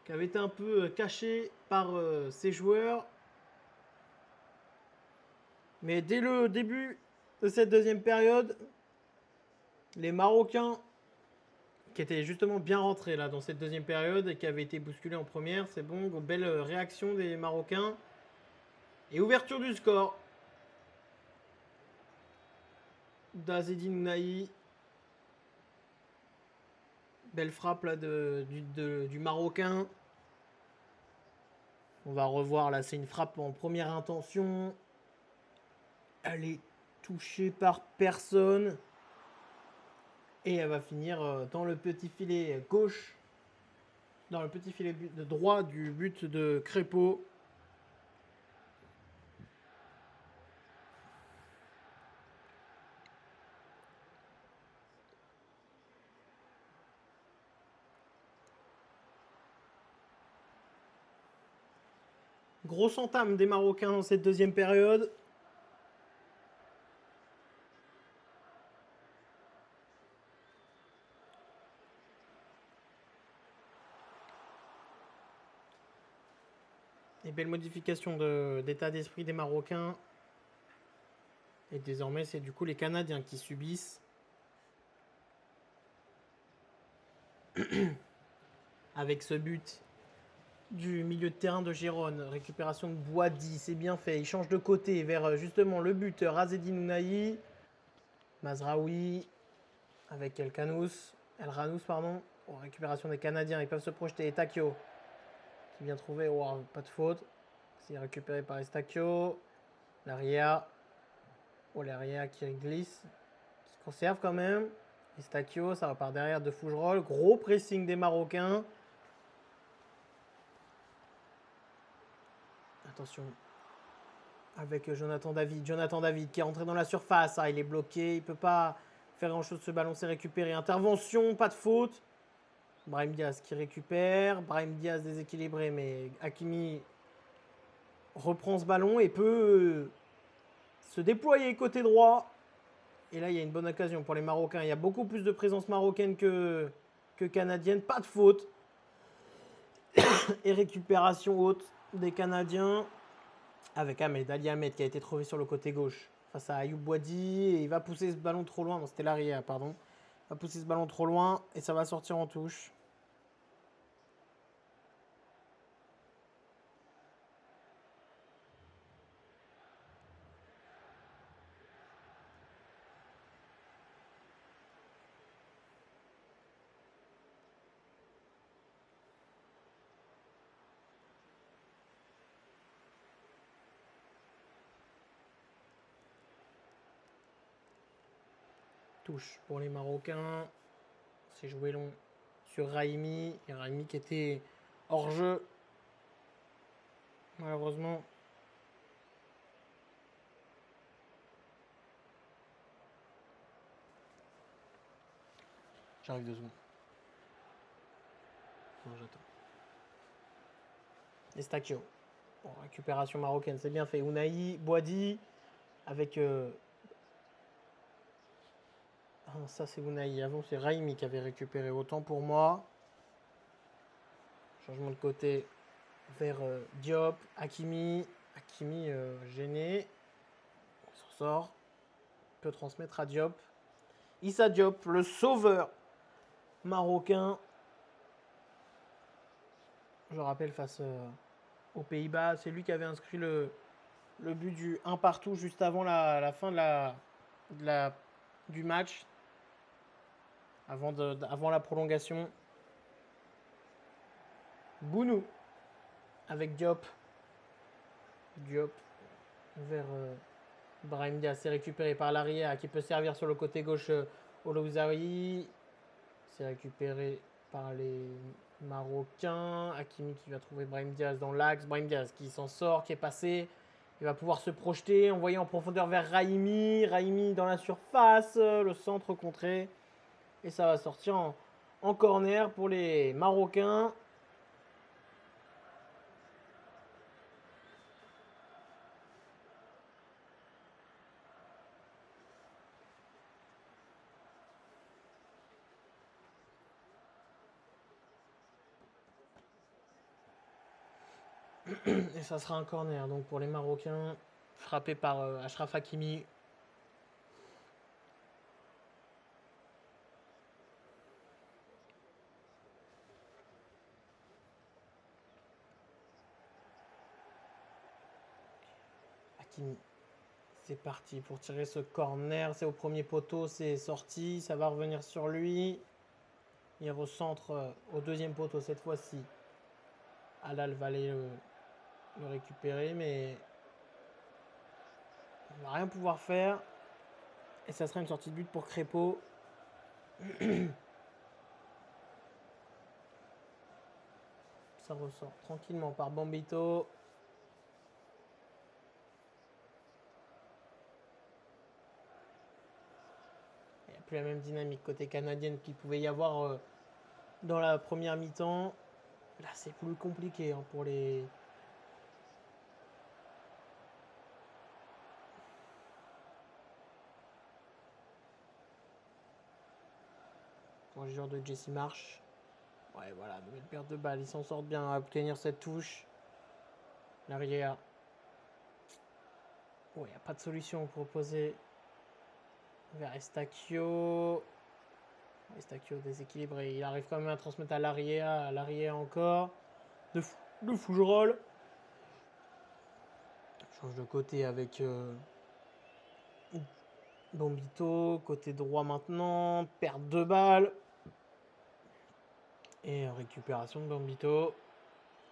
qui avait été un peu caché par ses joueurs. Mais dès le début de cette deuxième période, les Marocains qui étaient justement bien rentrés là dans cette deuxième période et qui avaient été bousculés en première, c'est bon, belle réaction des Marocains. Et ouverture du score d'Azedine Ounahi. Belle frappe là du Marocain. On va revoir là, c'est une frappe en première intention. Elle est touchée par personne. Et elle va finir dans le petit filet gauche. Dans le petit filet de droit du but de Crépeau. Grosse entame des Marocains dans cette deuxième période. Et belle modification d'état d'esprit des Marocains. Et désormais, c'est du coup les Canadiens qui subissent. Avec ce but du milieu de terrain de Gérone. Récupération de Boadi, c'est bien fait. Il change de côté vers justement le but Razedine Ounahi. Mazraoui avec El Ranous, pardon. Oh, récupération des Canadiens, ils peuvent se projeter. Takio qui vient trouver, oh, pas de faute. C'est récupéré par Estakio. Laria. Oh, Laria qui glisse, qui conserve quand même. Estakio, ça repart derrière de Fougerolles. Gros pressing des Marocains. Attention. Avec Jonathan David. Jonathan David qui est rentré dans la surface. Ah, il est bloqué. Il ne peut pas faire grand-chose. Ce ballon s'est récupéré. Intervention, pas de faute. Brahim Diaz qui récupère. Brahim Diaz déséquilibré. Mais Hakimi reprend ce ballon et peut se déployer côté droit. Et là, il y a une bonne occasion pour les Marocains. Il y a beaucoup plus de présence marocaine que canadienne. Pas de faute. Et récupération haute des Canadiens. Avec Ahmed, Ali Ahmed qui a été trouvé sur le côté gauche face à Ayoub Boadi. Et il va pousser ce ballon trop loin. Non, c'était l'arrière, pardon. Il va pousser ce ballon trop loin et ça va sortir en touche. Touche pour les Marocains. C'est joué long sur Raimi. Et Raimi qui était hors jeu. Malheureusement. J'arrive 2 secondes. Non, j'attends. Estakio. Bon, récupération marocaine, c'est bien fait. Ounahi, Boadi. Avec. Ah, ça, c'est Ounahi. Avant, c'est Raimi qui avait récupéré. Autant pour moi. Changement de côté vers Diop. Hakimi. Hakimi gêné. Il s'en sort. Il peut transmettre à Diop. Issa Diop, le sauveur marocain. Je rappelle, face aux Pays-Bas, c'est lui qui avait inscrit le but du 1 partout juste avant la fin du match. Avant la prolongation. Bounou avec Diop. Diop vers Brahim Diaz. C'est récupéré par l'arrière qui peut servir sur le côté gauche Olozawi. C'est récupéré par les Marocains. Hakimi qui va trouver Brahim Diaz dans l'axe. Brahim Diaz qui s'en sort, qui est passé. Il va pouvoir se projeter, envoyer en profondeur vers Raimi. Raimi dans la surface. Le centre contré. Et ça va sortir en corner pour les Marocains. Et ça sera un corner donc pour les Marocains, frappé par Achraf Hakimi. Hakimi, c'est parti pour tirer ce corner. C'est au premier poteau, c'est sorti, ça va revenir sur lui. Il recentre au deuxième poteau cette fois-ci. Halal va aller le récupérer, mais on va rien pouvoir faire. Et ça sera une sortie de but pour Crépeau. Ça ressort tranquillement par Bambito. Il n'y a plus la même dynamique côté canadienne qu'il pouvait y avoir dans la première mi-temps. Là, c'est plus compliqué pour les... Pour les joueurs de Jesse Marsh. Ouais, voilà, nouvelle perte de balle. Ils s'en sortent bien à obtenir cette touche. L'arrière. Oh, il n'y a pas de solution proposée vers Estaquio. Estaquio déséquilibré. Il arrive quand même à transmettre à l'arrière. À l'arrière encore. De Fougerolles. Change de côté avec Bombito. Côté droit maintenant. Perte de balle. Et récupération de Bombito.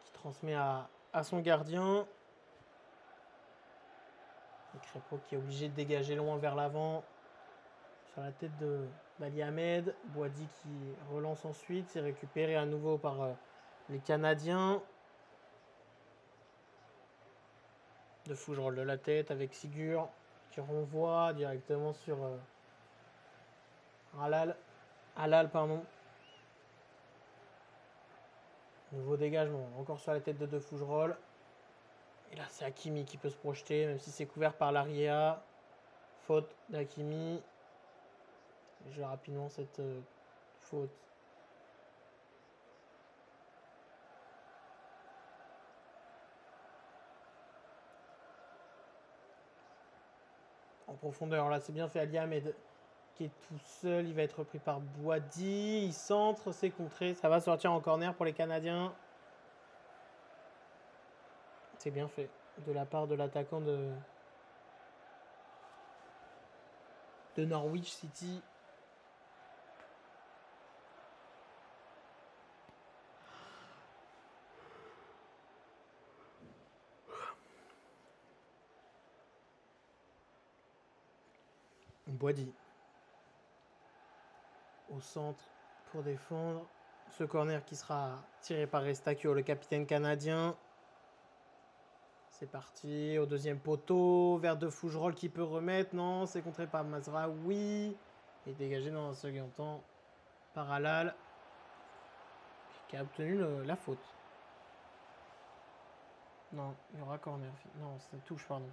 Qui transmet à son gardien. Et Crépeau qui est obligé de dégager loin vers l'avant. Sur la tête de Bali Ahmed. Boadi qui relance ensuite. C'est récupéré à nouveau par les Canadiens. De Fougerolles de la tête avec Sigur qui renvoie directement sur Halal, pardon. Nouveau dégagement, encore sur la tête de Fougerolles. Et là, c'est Hakimi qui peut se projeter, même si c'est couvert par l'Aria. Faute d'Hakimi. Je vais rapidement cette faute. En profondeur, là, c'est bien fait. Ali Ahmed qui est tout seul. Il va être repris par Boadi. Il centre, c'est contré. Ça va sortir en corner pour les Canadiens. C'est bien fait de la part de l'attaquant de Norwich City. Boadi au centre pour défendre. Ce corner qui sera tiré par Estaquio, le capitaine canadien. C'est parti au deuxième poteau. Vers de Fougerolles qui peut remettre. Non, c'est contré par Mazraoui. Et dégagé dans un second temps par Halal. Qui a obtenu la faute. Non, il y aura corner. Non, c'est touche, pardon.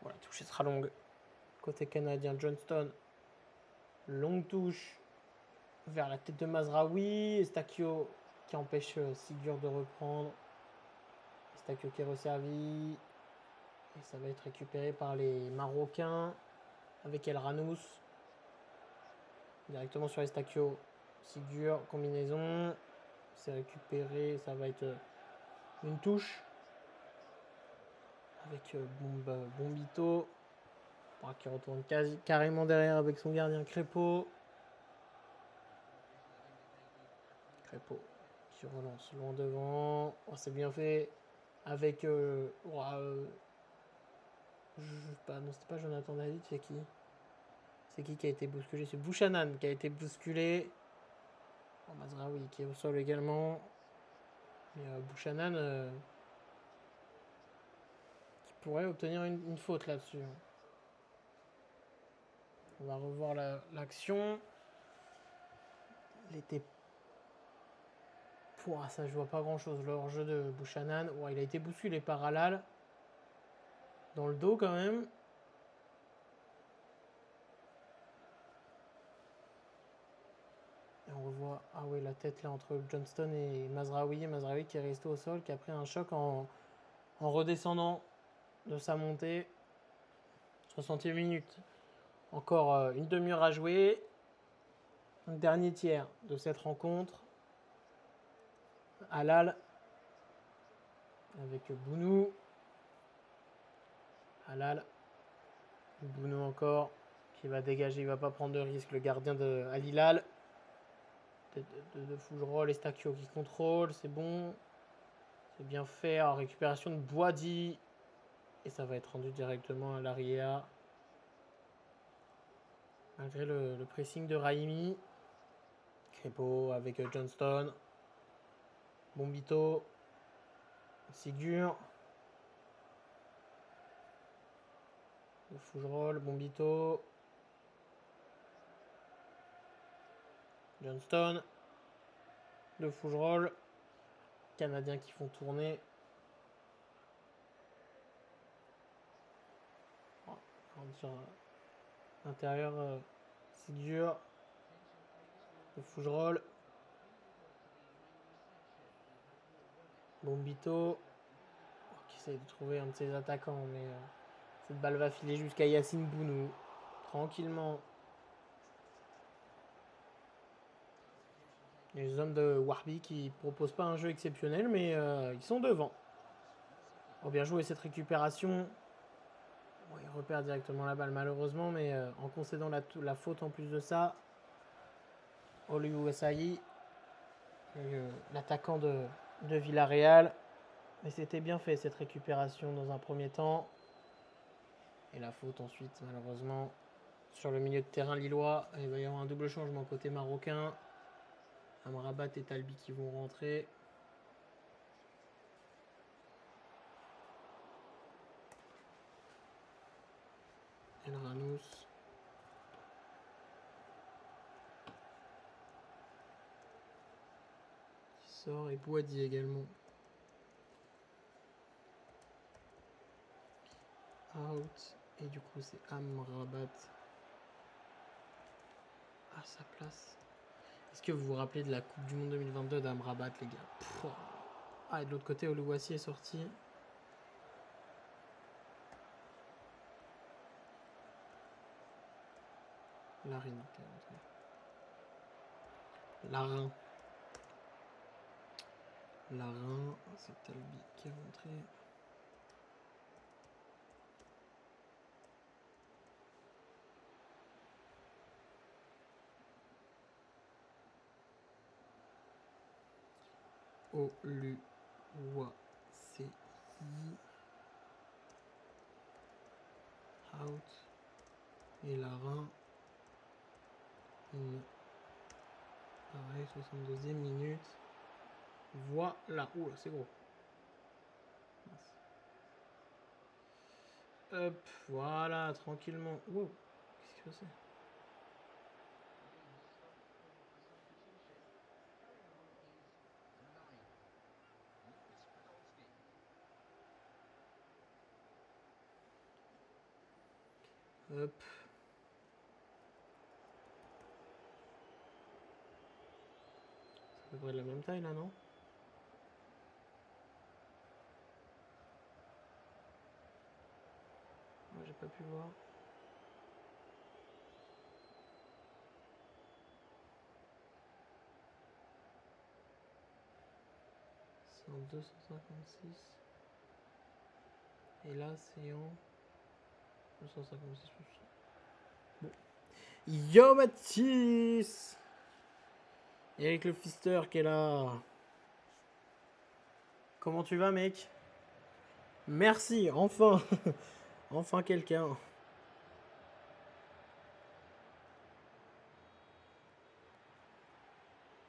Voilà, la touche sera longue. Côté canadien, Johnston. Longue touche vers la tête de Mazraoui. Estaquio qui empêche Sigur de reprendre. Estaquio qui est resservi. Et ça va être récupéré par les Marocains avec El Ranous. Directement sur Estaquio. Sigur, combinaison. C'est récupéré. Ça va être une touche. Avec Bombito. Qui retourne carrément derrière avec son gardien Crépeau. Crépeau qui relance loin devant. Oh, c'est bien fait. Avec. Non, c'était pas Jonathan David, c'est qui? C'est qui a été bousculé? C'est Bouchanan qui a été bousculé. Oh, Mazraoui qui est au sol également. Mais Bouchanan qui pourrait obtenir une faute là-dessus. On va revoir l'action. Il était. Pouah, ça, je vois pas grand-chose. Le hors-jeu de Bouchanan. Ouais, il a été bousculé par Halal. Dans le dos quand même. Et on revoit, ah oui, la tête là entre Johnston et Mazraoui. Mazraoui qui est resté au sol, qui a pris un choc en redescendant de sa montée. 60e minute. Encore une demi-heure à jouer. Un dernier tiers de cette rencontre. Halal avec Bounou. Halal. Bounou encore qui va dégager, il va pas prendre de risque. Le gardien de Al Hilal. De Fougerolles, Estaquio qui contrôle, c'est bon. C'est bien fait. En récupération de Boadi. Et ça va être rendu directement à l'arrière. Malgré le pressing de Raimi. Crépeau avec Johnston. Bombito. Sigur. De Fougerolles, Bombito. Johnston. De Fougerolles. Canadiens qui font tourner. rentre sur l'intérieur, c'est dur. Le Fougerolles. Bombito. Qui essaye de trouver un de ses attaquants, mais cette balle va filer jusqu'à Yacine Bounou. Tranquillement. Les hommes de Warby qui proposent pas un jeu exceptionnel, mais ils sont devant. Oh, bien joué cette récupération. Bon, il repère directement la balle malheureusement, mais en concédant la faute en plus de ça. Oliou Essayi, l'attaquant de Villarreal. Mais c'était bien fait cette récupération dans un premier temps. Et la faute ensuite malheureusement sur le milieu de terrain lillois. Il va y avoir un double changement côté marocain. Amrabat et Talbi qui vont rentrer. El Ranous. Qui sort et Boadi également. Out. Et du coup c'est Amrabat à sa place. Est-ce que vous vous rappelez de la Coupe du Monde 2022 d'Amrabat, les gars? Pff. Ah, et de l'autre côté, Oluwasi est sorti. Larin qui est rentré. Larin, c'est Talbi qui est rentré. Oluwasi. Out. Et Larin. Pareil, 62e minute. Voilà. Ouh là, c'est gros. Hop, voilà, tranquillement. Wow, qu'est-ce que c'est? Hop. C'est à peu près de la même taille là, non? Moi, j'ai pas pu voir. C'est en 256. Et là, c'est en 256. Bon. Yo Mathis! Et avec le Fister qui est là. Comment tu vas, mec? Merci, enfin! Enfin quelqu'un.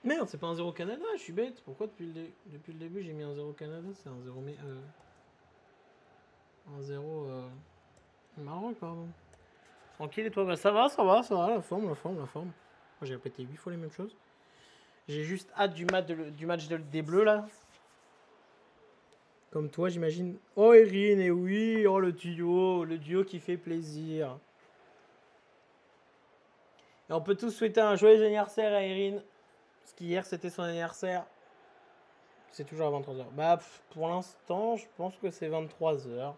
Merde, c'est pas un 0 Canada, je suis bête. Pourquoi depuis le début j'ai mis un 0 Canada? C'est un 0 mais un 0 Maroc, pardon. Tranquille et toi? Bah ça va, la forme. Moi j'ai répété 8 fois les mêmes choses. J'ai juste hâte du match des Bleus là. Comme toi j'imagine. Oh Erin, et oui, oh le duo qui fait plaisir. Et on peut tous souhaiter un joyeux anniversaire à Erin. Parce qu'hier c'était son anniversaire. C'est toujours à 23h. Bah pour l'instant je pense que c'est 23h.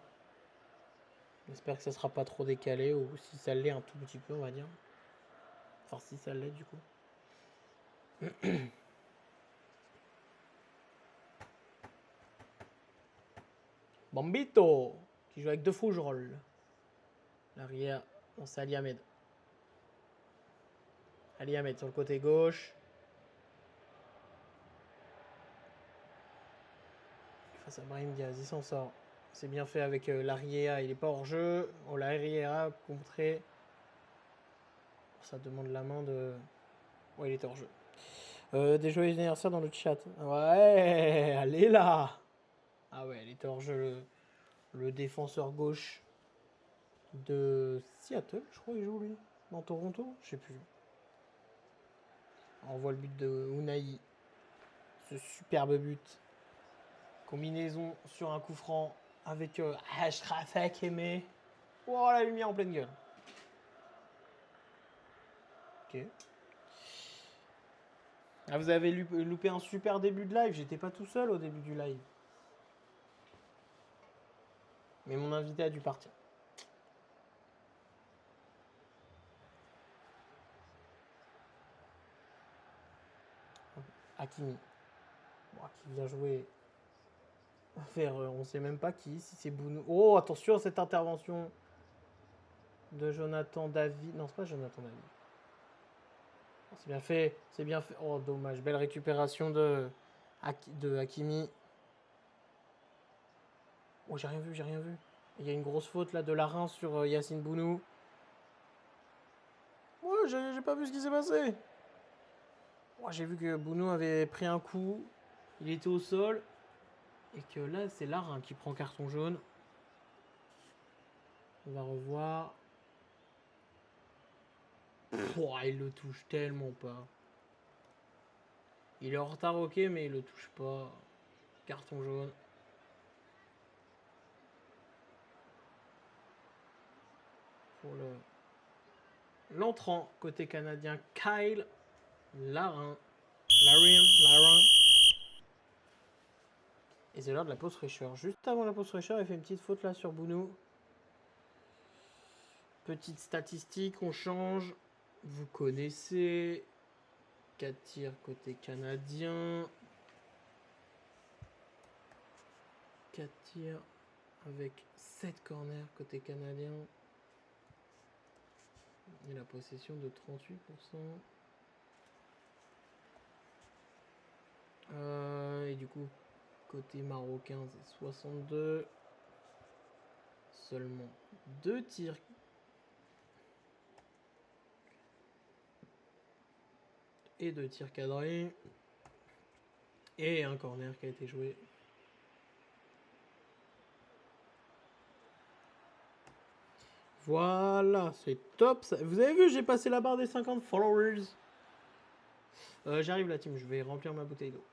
J'espère que ça sera pas trop décalé, ou si ça l'est un tout petit peu on va dire. Enfin si ça l'est du coup. Bambito qui joue avec deux Fougerolles. L'arrière, c'est Ali Ahmed. Ali Ahmed sur le côté gauche. Face à Brahim Diaz, il s'en sort. C'est bien fait avec l'Ariera, il est pas hors jeu. Oh, l'Ariera contré. Ça demande la main de. Ouais, il était hors jeu. Des joyeux anniversaires dans le chat. Ouais, allez là. Ah ouais, il était hors jeu le défenseur gauche de Seattle, je crois qu'il joue lui. Dans Toronto, je sais plus. On voit le but de Unai. Ce superbe but. Combinaison sur un coup franc avec Achraf Hakimi. Oh, la lumière en pleine gueule. Ok. Ah, vous avez loupé un super début de live. J'étais pas tout seul au début du live. Mais mon invité a dû partir. Hakimi. Bon, qui vient jouer vers on sait même pas qui, si c'est Bounou. Oh, attention à cette intervention de Jonathan David. Non, c'est pas Jonathan David. C'est bien fait, c'est bien fait. Oh, dommage. Belle récupération de Hakimi. Oh, j'ai rien vu, j'ai rien vu. Il y a une grosse faute là de Larin sur Yacine Bounou. Ouais, j'ai pas vu ce qui s'est passé. Oh, j'ai vu que Bounou avait pris un coup. Il était au sol. Et que là, c'est Larin qui prend carton jaune. On va revoir. Oh, il le touche tellement pas. Il est en retard, ok, mais il le touche pas. Carton jaune. Pour l'entrant côté canadien, Kyle Larin. Larin. Et c'est l'heure de la pause fraîcheur. Juste avant la pause fraîcheur, il fait une petite faute là sur Bounou. Petite statistique, on change. Vous connaissez. 4 tirs côté canadien. 4 tirs avec 7 corners côté canadien. Et la possession de 38%. Et du coup, côté marocain, c'est 62. Seulement 2 tirs. Et 2 tirs cadrés. Et un corner qui a été joué. Voilà, c'est top. Vous avez vu, j'ai passé la barre des 50 followers. J'arrive la team, je vais remplir ma bouteille d'eau.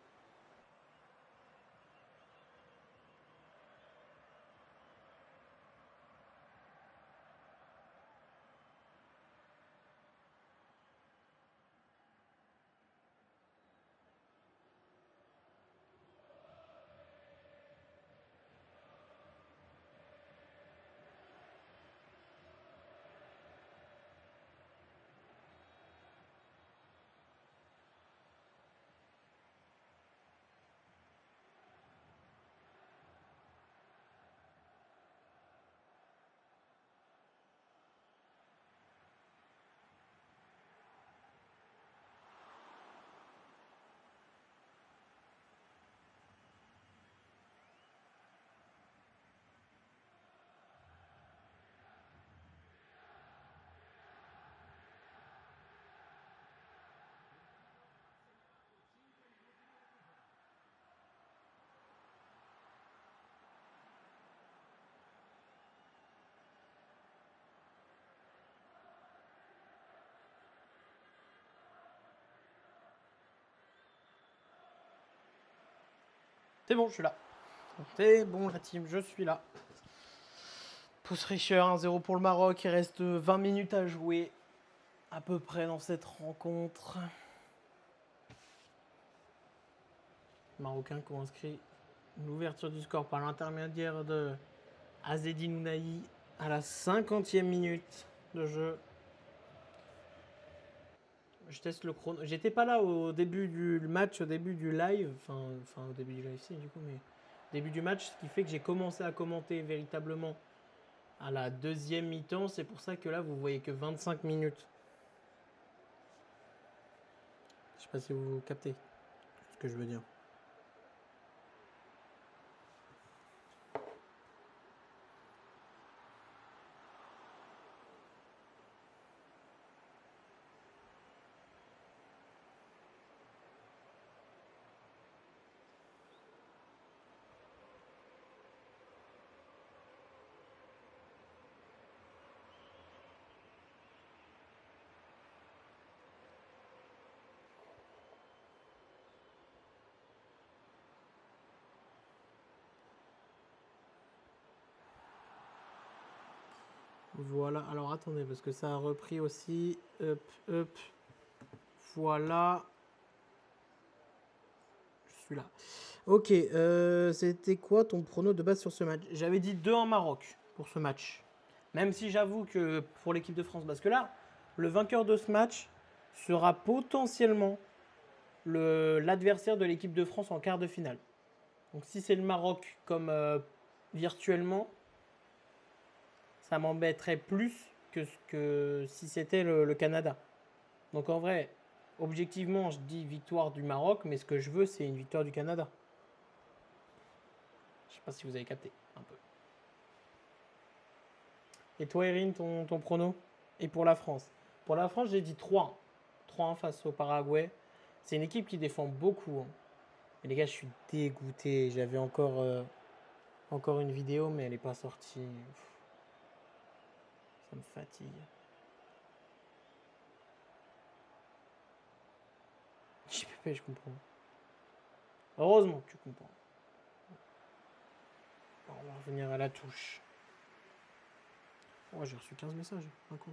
C'est bon, je suis là. C'est bon, la team, je suis là. Pouce Richer, 1-0 pour le Maroc. Il reste 20 minutes à jouer à peu près dans cette rencontre. Les Marocains qui ont inscrit l'ouverture du score par l'intermédiaire de Azedine Ounahi à la 50e minute de jeu. Je teste le chrono. J'étais pas là au début du match, au début du live. Enfin au début du live, si, du coup, mais début du match, ce qui fait que j'ai commencé à commenter véritablement à la deuxième mi-temps. C'est pour ça que là, vous voyez que 25 minutes. Je sais pas si vous captez ce que je veux dire. Voilà. Alors attendez, parce que ça a repris aussi. Hop, hop. Voilà. Je suis là. Ok. C'était quoi ton prono de base sur ce match? J'avais dit 2-1 Maroc pour ce match. Même si j'avoue que pour l'équipe de France, parce que là, le vainqueur de ce match sera potentiellement l'adversaire de l'équipe de France en quart de finale. Donc si c'est le Maroc comme virtuellement, ça m'embêterait plus que si c'était le Canada. Donc en vrai, objectivement, je dis victoire du Maroc, mais ce que je veux, c'est une victoire du Canada. Je sais pas si vous avez capté un peu. Et toi, Erin, ton prono? Et pour la France? Pour la France, j'ai dit 3-1. 3-1 face au Paraguay. C'est une équipe qui défend beaucoup. Hein. Mais les gars, je suis dégoûté. J'avais encore une vidéo, mais elle n'est pas sortie. Ça me fatigue. JPP, je comprends. Heureusement que tu comprends. Bon, on va revenir à la touche. Oh, j'ai reçu 15 messages. Un coup.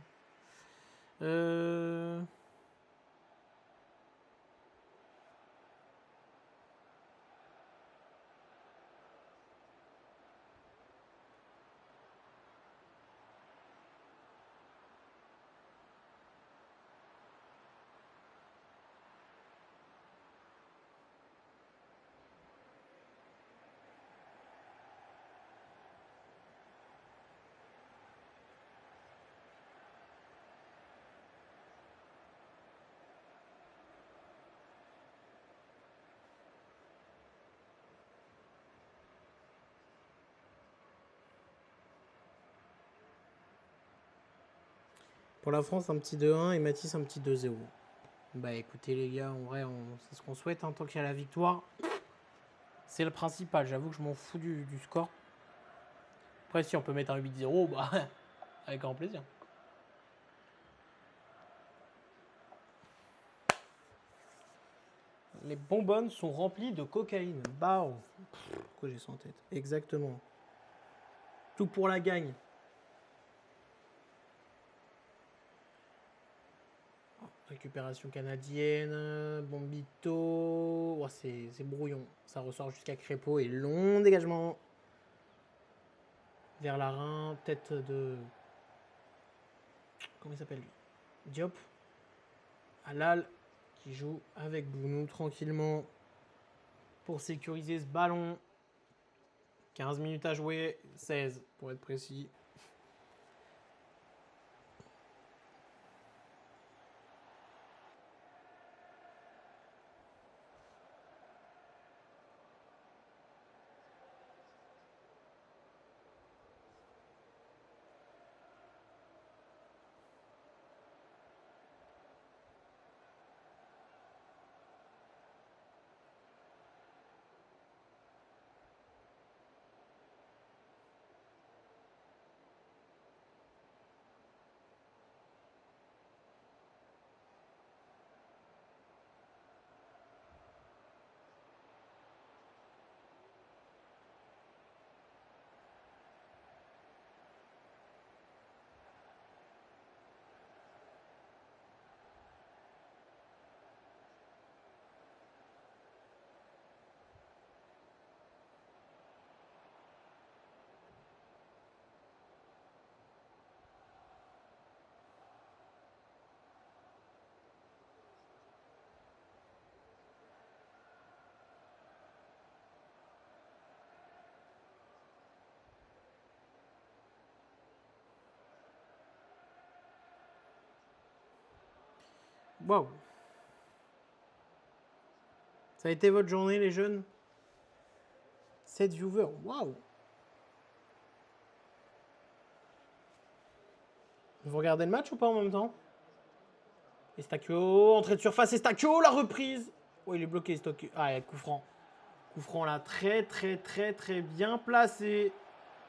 Pour la France, un petit 2-1 et Mathis, un petit 2-0. Bah écoutez les gars, en vrai, c'est ce qu'on souhaite. Hein, tant qu'il y a la victoire, c'est le principal. J'avoue que je m'en fous du score. Après, si on peut mettre un 8-0, bah, avec grand plaisir. Les bonbonnes sont remplies de cocaïne. Bah, pourquoi j'ai ça en tête? Exactement. Tout pour la gagne. Récupération canadienne, Bombito. Oh, c'est brouillon. Ça ressort jusqu'à Crépeau et long dégagement. Vers la Rhin, tête de. Comment il s'appelle lui? Diop. Halal qui joue avec Bounou tranquillement pour sécuriser ce ballon. 15 minutes à jouer, 16 pour être précis. Waouh. Ça a été votre journée les jeunes? 7 viewers, waouh. Vous regardez le match ou pas en même temps? Estacchio, entrée de surface, Estacchio, la reprise. Oh, il est bloqué, Estacchio. Ah, il y a coup franc. Coup franc là, très très très très bien placé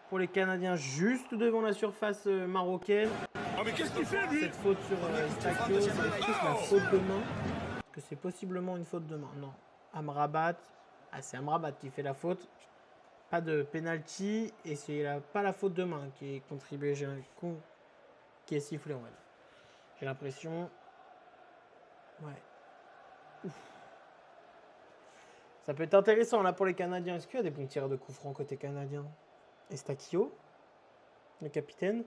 pour les Canadiens, juste devant la surface marocaine. Oh mais qu'est-ce qu'il fait lui? Cette faute sur Estacchio, c'est la faute de main. Est-ce que c'est possiblement une faute de main? Non. Amrabat. Ah, c'est Amrabat qui fait la faute. Pas de penalty et c'est pas la faute de main qui est contribuée. qui est sifflé, on va dire. J'ai l'impression. Ouais. Ouf. Ça peut être intéressant là pour les Canadiens. Est-ce qu'il y a des bons tireurs de coups francs côté canadien? Estakio, le capitaine.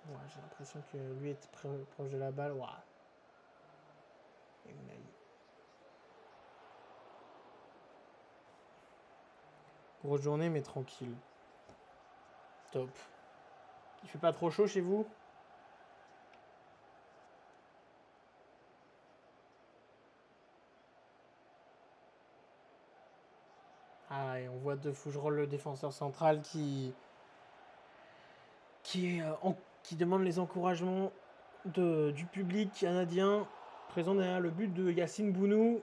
Ouais, j'ai l'impression que lui est proche de la balle. Ouah. Grosse journée, mais tranquille. Top. Il fait pas trop chaud chez vous? Ah, et on voit De Fougerolles, le défenseur central, qui demande les encouragements du public canadien. Présent derrière le but de Yacine Bounou.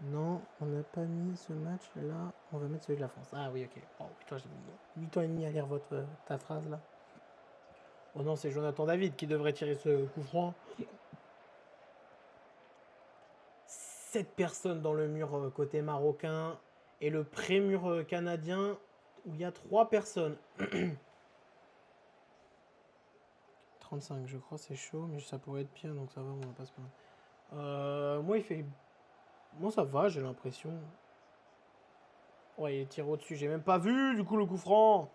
Non, on n'a pas mis ce match-là. On va mettre celui de la France. Ah oui, ok. Oh putain, j'ai mis 8 ans et demi à lire ta phrase là. Oh non, c'est Jonathan David qui devrait tirer ce coup franc. 7 personnes dans le mur côté marocain. Et le pré-mur canadien où il y a 3 personnes. 35, je crois, c'est chaud, mais ça pourrait être pire, donc ça va, on va pas se plaindre. Moi, il fait. Moi, ça va, j'ai l'impression. Ouais, il est tiré au-dessus. J'ai même pas vu, du coup, le coup franc.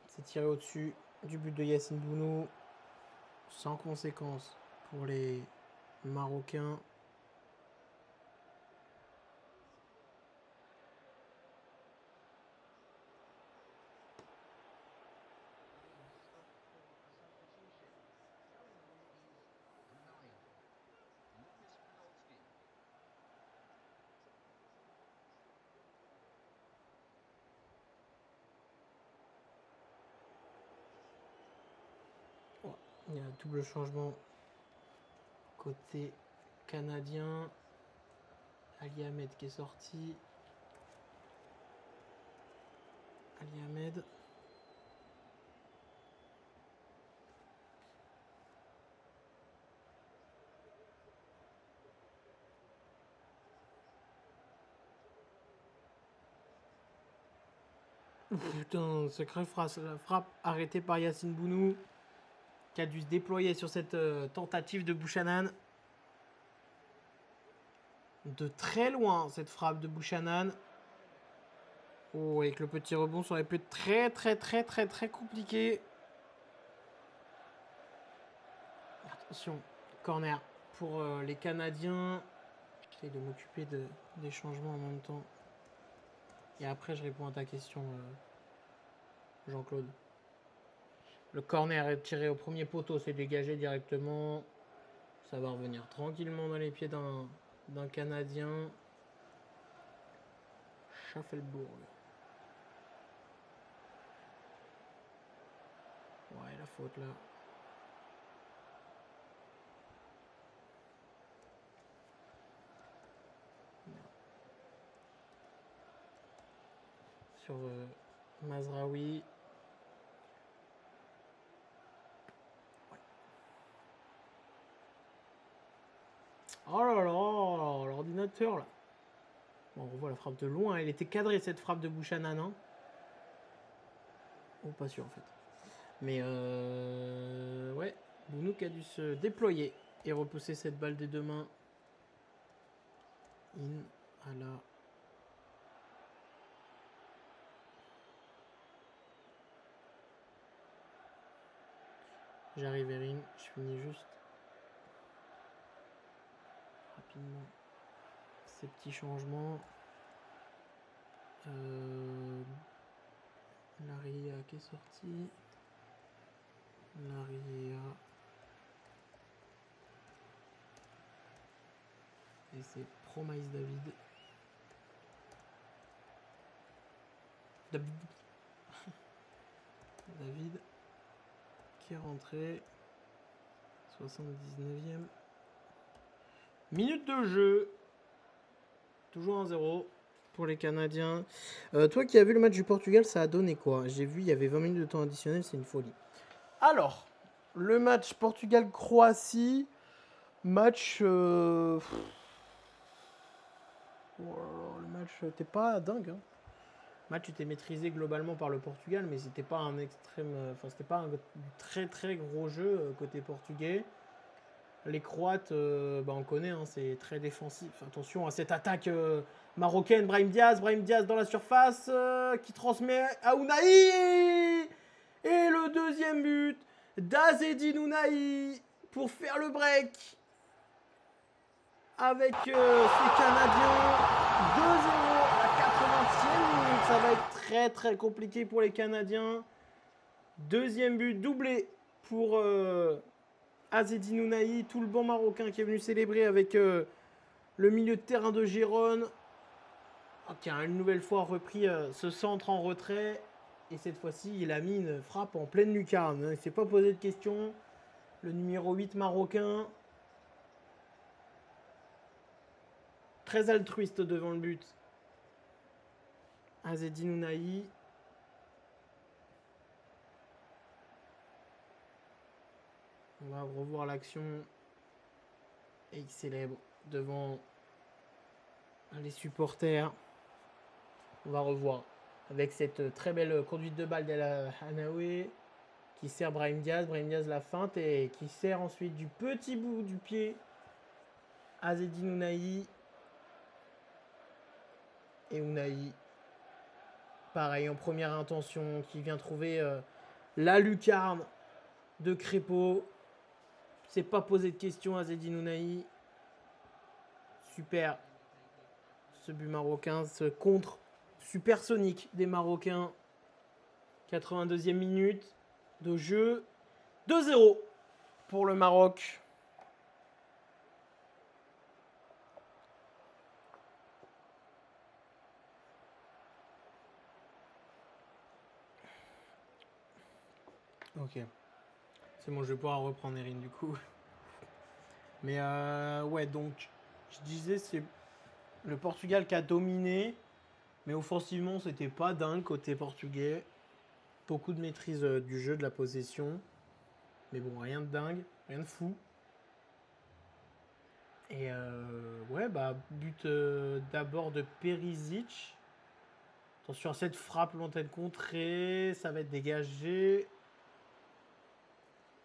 C'est tiré au-dessus du but de Yacine Bounou. Sans conséquence pour les Marocains. Il y a un double changement côté canadien. Ali Ahmed qui est sorti. Ali Ahmed. Putain, sacrée phrase. La frappe arrêtée par Yacine Bounou, qui a dû se déployer sur cette tentative de Bouchanan. De très loin, cette frappe de Bouchanan. Oh, avec le petit rebond, ça aurait pu être très compliqué. Attention, corner pour les Canadiens. J'essaie de m'occuper des changements en même temps. Et après, je réponds à ta question, Jean-Claude. Le corner est tiré au premier poteau, c'est dégagé directement. Ça va revenir tranquillement dans les pieds d'un Canadien. Schaffelbourg. Ouais, la faute là. Sur Mazraoui. Ouais. Oh là là, l'ordinateur là. Bon, on revoit la frappe de loin. Elle était cadrée cette frappe de Bouchanan. Hein. Oh, pas sûr en fait. Mais ouais, Bounou qui a dû se déployer et repousser cette balle des deux mains. In à la. J'arrive Erin, je finis juste rapidement ces petits changements. Laria qui est sorti. Laria. Et c'est Promise David. David qui est rentré. 79e. Minute de jeu. Toujours 1-0 pour les Canadiens. Toi qui as vu le match du Portugal, ça a donné quoi? J'ai vu, il y avait 20 minutes de temps additionnel, c'est une folie. Alors, le match Portugal-Croatie. Match... Oh, le match, t'es pas dingue. Hein. Le match était maîtrisé globalement par le Portugal, mais c'était pas un extrême, enfin c'était pas un très très gros jeu côté portugais. Les Croates, on connaît, hein, c'est très défensif. Attention à cette attaque marocaine. Brahim Diaz dans la surface qui transmet à Ounahi. Et le deuxième but d'Azzedine Ounahi pour faire le break avec ces Canadiens. 2-0 à la 80e minute. Ça va être très très compliqué pour les Canadiens. Deuxième but doublé pour Azzedine Ounahi, tout le banc marocain qui est venu célébrer avec le milieu de terrain de Gérone, qui a une nouvelle fois repris ce centre en retrait. Et cette fois-ci, il a mis une frappe en pleine lucarne. Il ne s'est pas posé de questions. Le numéro 8 marocain, très altruiste devant le but. Azzedine Ounahi. On va revoir l'action. Et il célèbre devant les supporters. On va revoir avec cette très belle conduite de balle d'El Hanaoui qui sert Brahim Diaz. Brahim Diaz la feinte et qui sert ensuite du petit bout du pied Azzedine Ounahi. Et Ounahi, pareil en première intention, qui vient trouver la lucarne de Crépeau. C'est pas posé de questions Azzedine Ounahi. Super. Ce but marocain, ce contre supersonique des Marocains. 82e minute de jeu. 2-0 pour le Maroc. Ok. C'est bon, je vais pouvoir reprendre Erin du coup. Mais ouais, donc, je disais, c'est le Portugal qui a dominé. Mais offensivement, c'était pas dingue côté portugais. Beaucoup de maîtrise du jeu, de la possession. Mais bon, rien de dingue, rien de fou. Et ouais, but d'abord de Perisic. Attention à cette frappe lointaine contrée. Ça va être dégagé.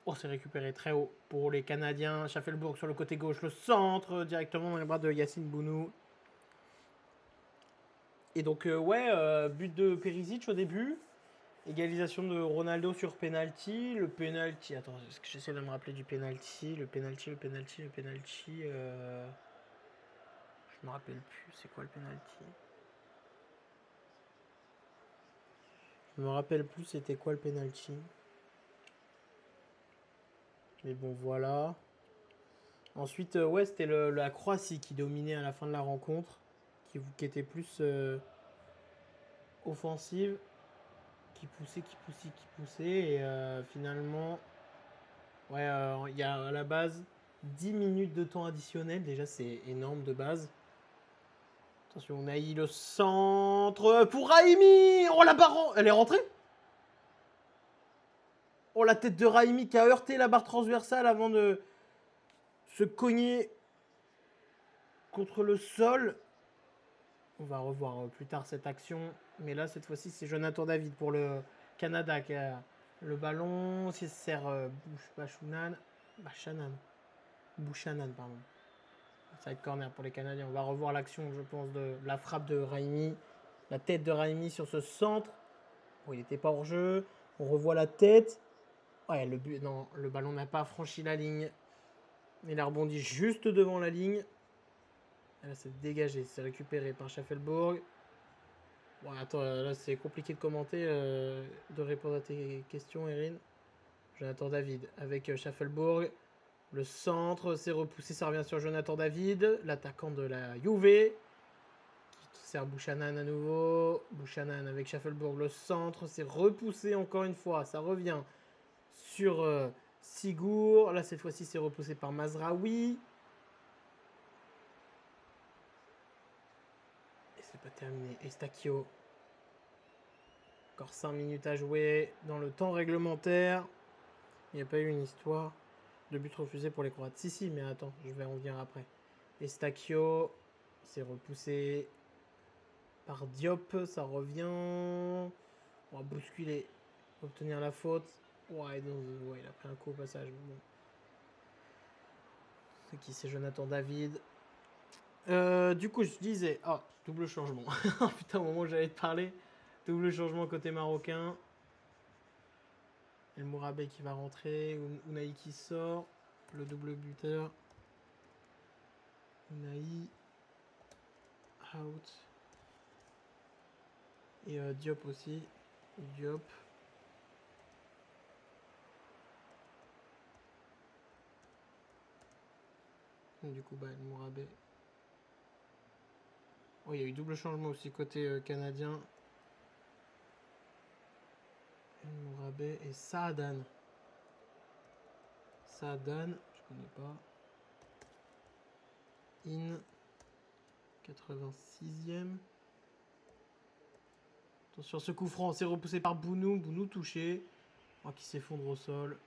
Oh, c'est récupéré très haut pour les Canadiens. Schaffelbourg sur le côté gauche. Le centre directement dans les bras de Yacine Bounou. Et donc, but de Perisic au début. Égalisation de Ronaldo sur penalty. Le penalty. Attends, est-ce que j'essaie de me rappeler du penalty? Le penalty. Je me rappelle plus. C'est quoi le penalty? Je me rappelle plus c'était quoi le penalty. Mais bon, voilà. Ensuite, ouais, c'était la Croatie qui dominait à la fin de la rencontre. Qui était plus offensive. Qui poussait. Et finalement, ouais, il y a à la base 10 minutes de temps additionnel. Déjà, c'est énorme de base. Attention, on a eu le centre pour Raimi. Oh, la barre, elle est rentrée. Oh, la tête de Raimi qui a heurté la barre transversale avant de se cogner contre le sol. On va revoir plus tard cette action. Mais là, cette fois-ci, c'est Jonathan David pour le Canada qui a le ballon. C'est sert Bouchanan, pardon. Ça va être corner pour les Canadiens. On va revoir l'action, je pense, de la frappe de Raimi. La tête de Raimi sur ce centre. Bon, il n'était pas hors jeu. On revoit la tête. Ouais, le ballon n'a pas franchi la ligne. Il a rebondi juste devant la ligne. Là, c'est dégagé. C'est récupéré par Schaffelbourg. Bon, attends, là, c'est compliqué de commenter, de répondre à tes questions, Erin. Jonathan David avec Schaffelbourg. Le centre, c'est repoussé, ça revient sur Jonathan David, l'attaquant de la Juve, qui sert Bouchanan à nouveau. Bouchanan avec Schaffelbourg, le centre, c'est repoussé encore une fois, ça revient sur Sigour. Là, cette fois-ci, c'est repoussé par Mazraoui. Et c'est pas terminé. Estaquio. Encore 5 minutes à jouer dans le temps réglementaire. Il n'y a pas eu une histoire de but refusé pour les Croates. Si, mais attends, je vais en venir après. Estaquio, c'est repoussé par Diop. Ça revient. On va bousculer. Obtenir la faute. Ouais, ouais, il a pris un coup au passage. Bon. C'est qui? C'est Jonathan David. Du coup, je disais. Ah, double changement. Putain, au moment où j'allais te parler. Double changement côté marocain. El Mourabé qui va rentrer. Unai qui sort. Le double buteur. Unai. Out. Et Diop aussi. Diop. Du coup, El Mourabé. Oh, il y a eu double changement aussi côté canadien. El Mourabé et Saadan. Saadan, je connais pas. In. 86e. Attention, ce coup franc, c'est repoussé par Bounou. Bounou touché. Oh, qui s'effondre au sol.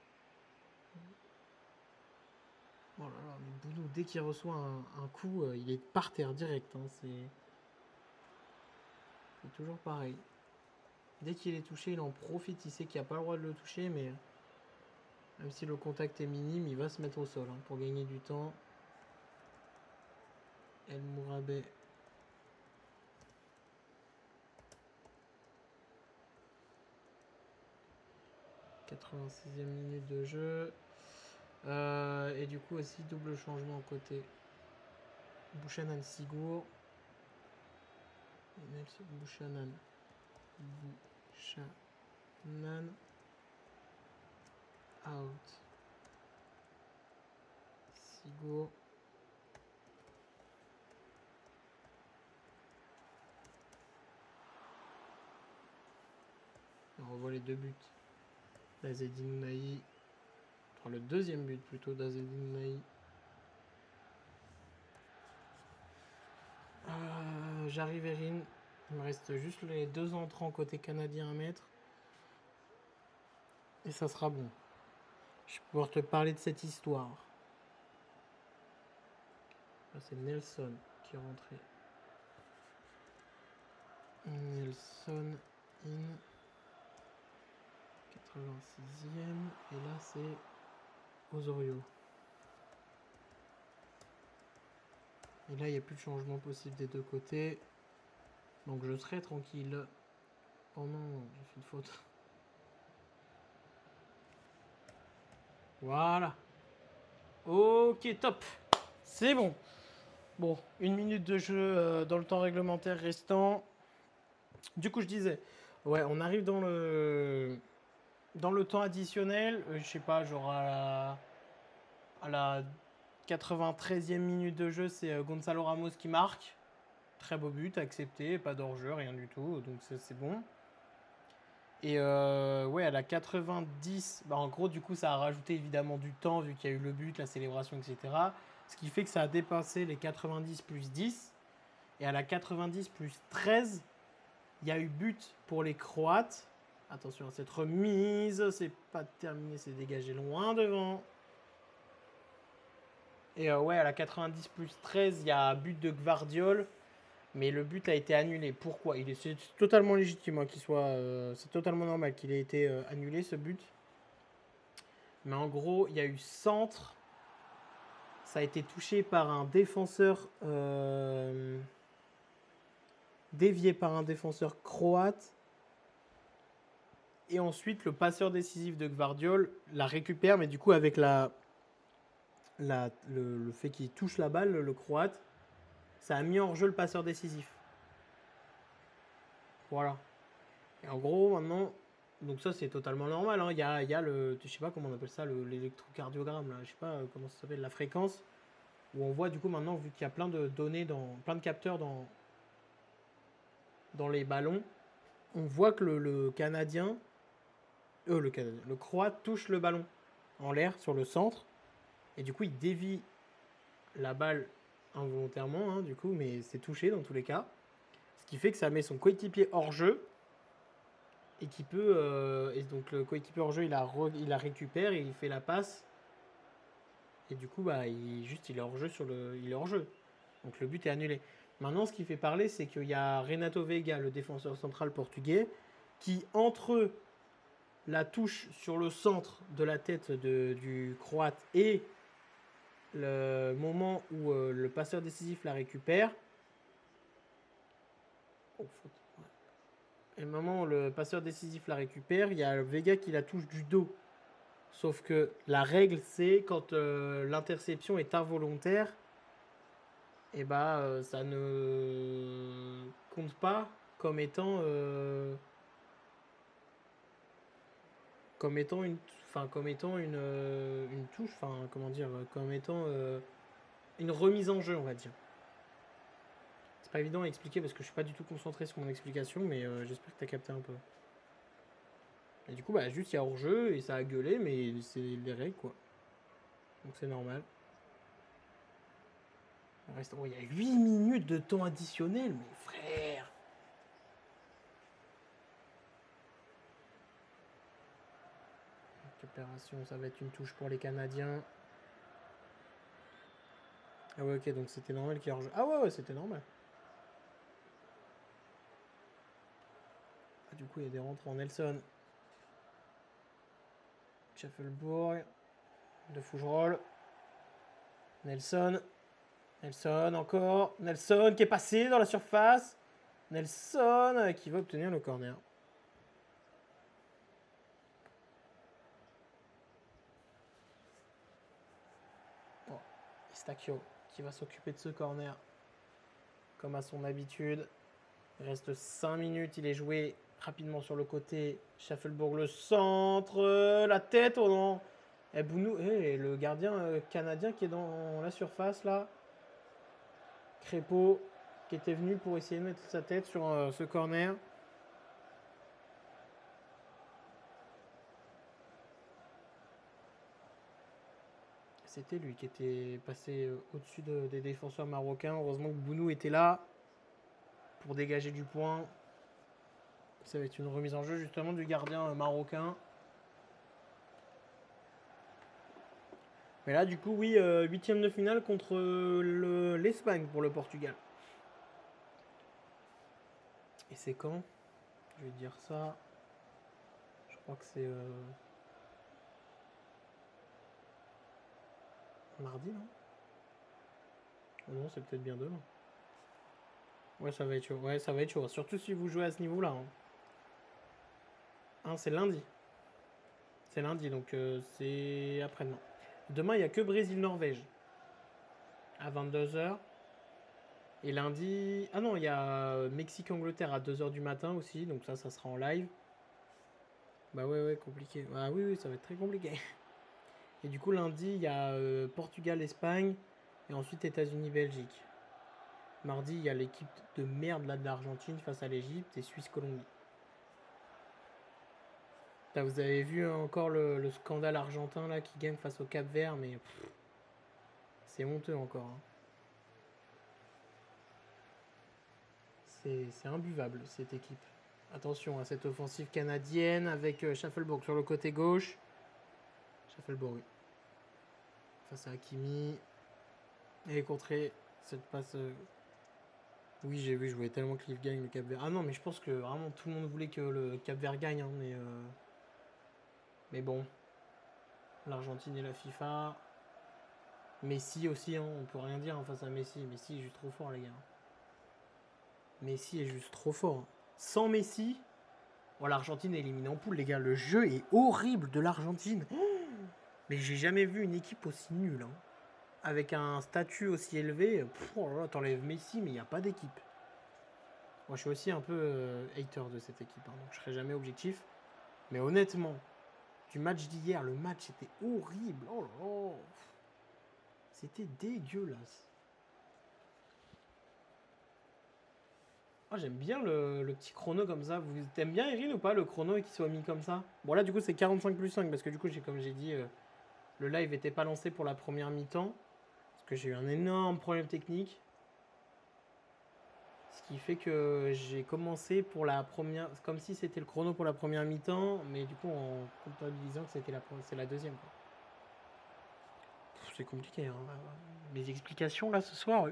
Oh là là, mais Bounou, dès qu'il reçoit un coup, il est par terre direct. Hein, c'est toujours pareil. Dès qu'il est touché, il en profite. Il sait qu'il n'a pas le droit de le toucher, mais même si le contact est minime, il va se mettre au sol hein, pour gagner du temps. El Mourabé. « 86e minute de jeu. Et du coup aussi double changement côté Bouchanan Sigour. Bouchanan. Out. Sigour. On revoit les deux buts d'Azzedine Ounahi. Enfin, le deuxième but plutôt d'Azzedine Ounahi. J'arrive Erin. Il me reste juste les deux entrants côté canadien à mettre. Et ça sera bon. Je vais pouvoir te parler de cette histoire. Là, c'est Nelson qui est rentré. Nelson in. 86e. Et là, c'est Osorio. Et là, il n'y a plus de changement possible des deux côtés. Donc, je serai tranquille. Oh non, j'ai fait une faute. Voilà. Ok, top. C'est bon. Bon, 1 minute de jeu dans le temps réglementaire restant. Du coup, je disais, ouais, on arrive dans le temps additionnel. Je sais pas, genre à la 93e minute de jeu, c'est Gonzalo Ramos qui marque. Très beau but, accepté, pas d'hors-jeu, rien du tout, donc c'est bon. Et ouais, à la 90, bah en gros, du coup, ça a rajouté évidemment du temps vu qu'il y a eu le but, la célébration, etc. Ce qui fait que ça a dépassé les 90 plus 10. Et à la 90 plus 13, il y a eu but pour les Croates. Attention à cette remise, c'est pas terminé, c'est dégagé loin devant. Et ouais, à la 90 plus 13, il y a but de Gvardiol. Mais le but a été annulé. Pourquoi? C'est totalement légitime hein, qu'il soit. C'est totalement normal qu'il ait été annulé ce but. Mais en gros, il y a eu centre. Ça a été touché par un défenseur. Dévié par un défenseur croate. Et ensuite, le passeur décisif de Gvardiol la récupère. Mais du coup, avec le fait qu'il touche la balle, le croate, ça a mis en jeu le passeur décisif. Voilà. Et en gros, maintenant, donc ça c'est totalement normal. Hein. Il y a le, je sais pas comment on appelle ça, l'électrocardiogramme, là, je sais pas comment ça s'appelle, la fréquence, où on voit du coup maintenant, vu qu'il y a plein de données, plein de capteurs dans les ballons, on voit que le Croate touche le ballon en l'air sur le centre, et du coup il dévie la balle involontairement, hein, du coup, mais c'est touché dans tous les cas. Ce qui fait que ça met son coéquipier hors jeu et qui peut. Et donc le coéquipier hors jeu, il la récupère et il fait la passe. Et du coup, bah, il est hors jeu il est hors jeu. Donc le but est annulé. Maintenant, ce qui fait parler, c'est qu'il y a Renato Veiga, le défenseur central portugais, qui, entre la touche sur le centre de la tête du Croate et le moment où le passeur décisif la récupère. Oh, faute. Ouais. Et le moment où le passeur décisif la récupère, il y a Vega qui la touche du dos. Sauf que la règle, c'est quand l'interception est involontaire, et bah ça ne compte pas comme étant une touche, enfin comment dire, comme étant une remise en jeu, on va dire. C'est pas évident à expliquer parce que je suis pas du tout concentré sur mon explication, mais j'espère que tu as capté un peu. Et du coup, bah juste il y a hors-jeu et ça a gueulé, mais c'est les règles quoi. Donc c'est normal. Oh, il y a 8 minutes de temps additionnel, mais frère. Récupération, ça va être une touche pour les Canadiens. Ah ouais, ok, donc c'était normal qu'il y ait hors-jeu. Ah ouais, c'était normal. Ah, du coup, il y a des rentrants. Nelson. Schaeffelbourg. De Fougerolles. Nelson. Nelson encore. Nelson qui est passé dans la surface. Nelson qui va obtenir le corner. Oh, Stacchio qui va s'occuper de ce corner. Comme à son habitude. Il reste 5 minutes. Il est joué rapidement sur le côté. Schaeffelbourg le centre. La tête, oh non. Et Bounou, le gardien canadien qui est dans la surface là. Crépeau qui était venu pour essayer de mettre sa tête sur ce corner. C'était lui qui était passé au-dessus des défenseurs marocains. Heureusement que Bounou était là pour dégager du point. Ça va être une remise en jeu justement du gardien marocain. Mais là, du coup, oui, huitième de finale contre l'Espagne pour le Portugal. Et c'est quand? Je vais dire ça. Je crois que c'est mardi, non? Oh non, c'est peut-être bien demain. Ouais, ça va être chaud. Ouais, ça va être chaud. Surtout si vous jouez à ce niveau-là. Hein, c'est lundi. C'est lundi, donc c'est après-demain. Demain, il n'y a que Brésil-Norvège. À 22h. Et lundi... Ah non, il y a Mexique-Angleterre à 2h du matin aussi. Donc ça sera en live. Bah ouais, compliqué. Ah oui, ça va être très compliqué. Et du coup, lundi, il y a Portugal-Espagne. Et ensuite, États-Unis-Belgique. Mardi, il y a l'équipe de merde là de l'Argentine face à l'Égypte et Suisse-Colombie. Là, vous avez vu encore le scandale argentin là qui gagne face au Cap-Vert, mais c'est honteux encore. Hein. C'est imbuvable cette équipe. Attention à cette offensive canadienne avec Schaeffelbourg sur le côté gauche. Schaeffelbourg, oui. Face à Hakimi. Et contré cette passe. Oui, j'ai vu, je voulais tellement que Cliff gagne le Cap-Vert. Ah non, mais je pense que vraiment tout le monde voulait que le Cap-Vert gagne. Hein, mais bon. L'Argentine et la FIFA. Messi aussi, hein, on peut rien dire hein, face à Messi. Messi est juste trop fort, les gars. Messi est juste trop fort. Sans Messi, oh, l'Argentine est éliminée en poule, les gars. Le jeu est horrible de l'Argentine. Mais j'ai jamais vu une équipe aussi nulle. Hein. Avec un statut aussi élevé, oh là là, t'enlèves Messi, mais il n'y a pas d'équipe. Moi, je suis aussi un peu hater de cette équipe, hein, donc je serai jamais objectif. Mais honnêtement, du match d'hier, le match était horrible. Oh là là. C'était dégueulasse. Oh, j'aime bien le petit chrono comme ça. Vous t'aimes bien, Erin, ou pas, le chrono et qu'il soit mis comme ça? Bon, là, du coup, c'est 45 plus 5 parce que du coup, comme j'ai dit, le live n'était pas lancé pour la première mi-temps. Parce que j'ai eu un énorme problème technique. Ce qui fait que j'ai commencé pour la première... Comme si c'était le chrono pour la première mi-temps. Mais du coup, en comptabilisant que c'est la deuxième. C'est compliqué. Hein. Mes explications, là, ce soir...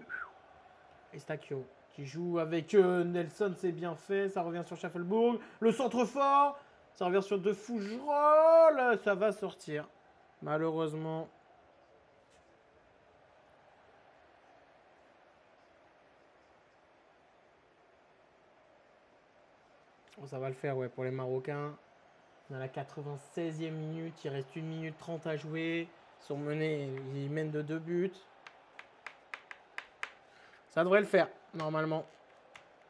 Estacchio. qui joue avec Nelson, c'est bien fait. Ça revient sur Schaffelbourg. Le centre fort. Ça revient sur De Fougerolles. Ça va sortir. Malheureusement. Oh, ça va le faire, ouais, pour les Marocains. On est à la 96e minute. Il reste 1 minute 30 à jouer. Ils sont menés. Ils mènent de 2 buts. Ça devrait le faire, normalement.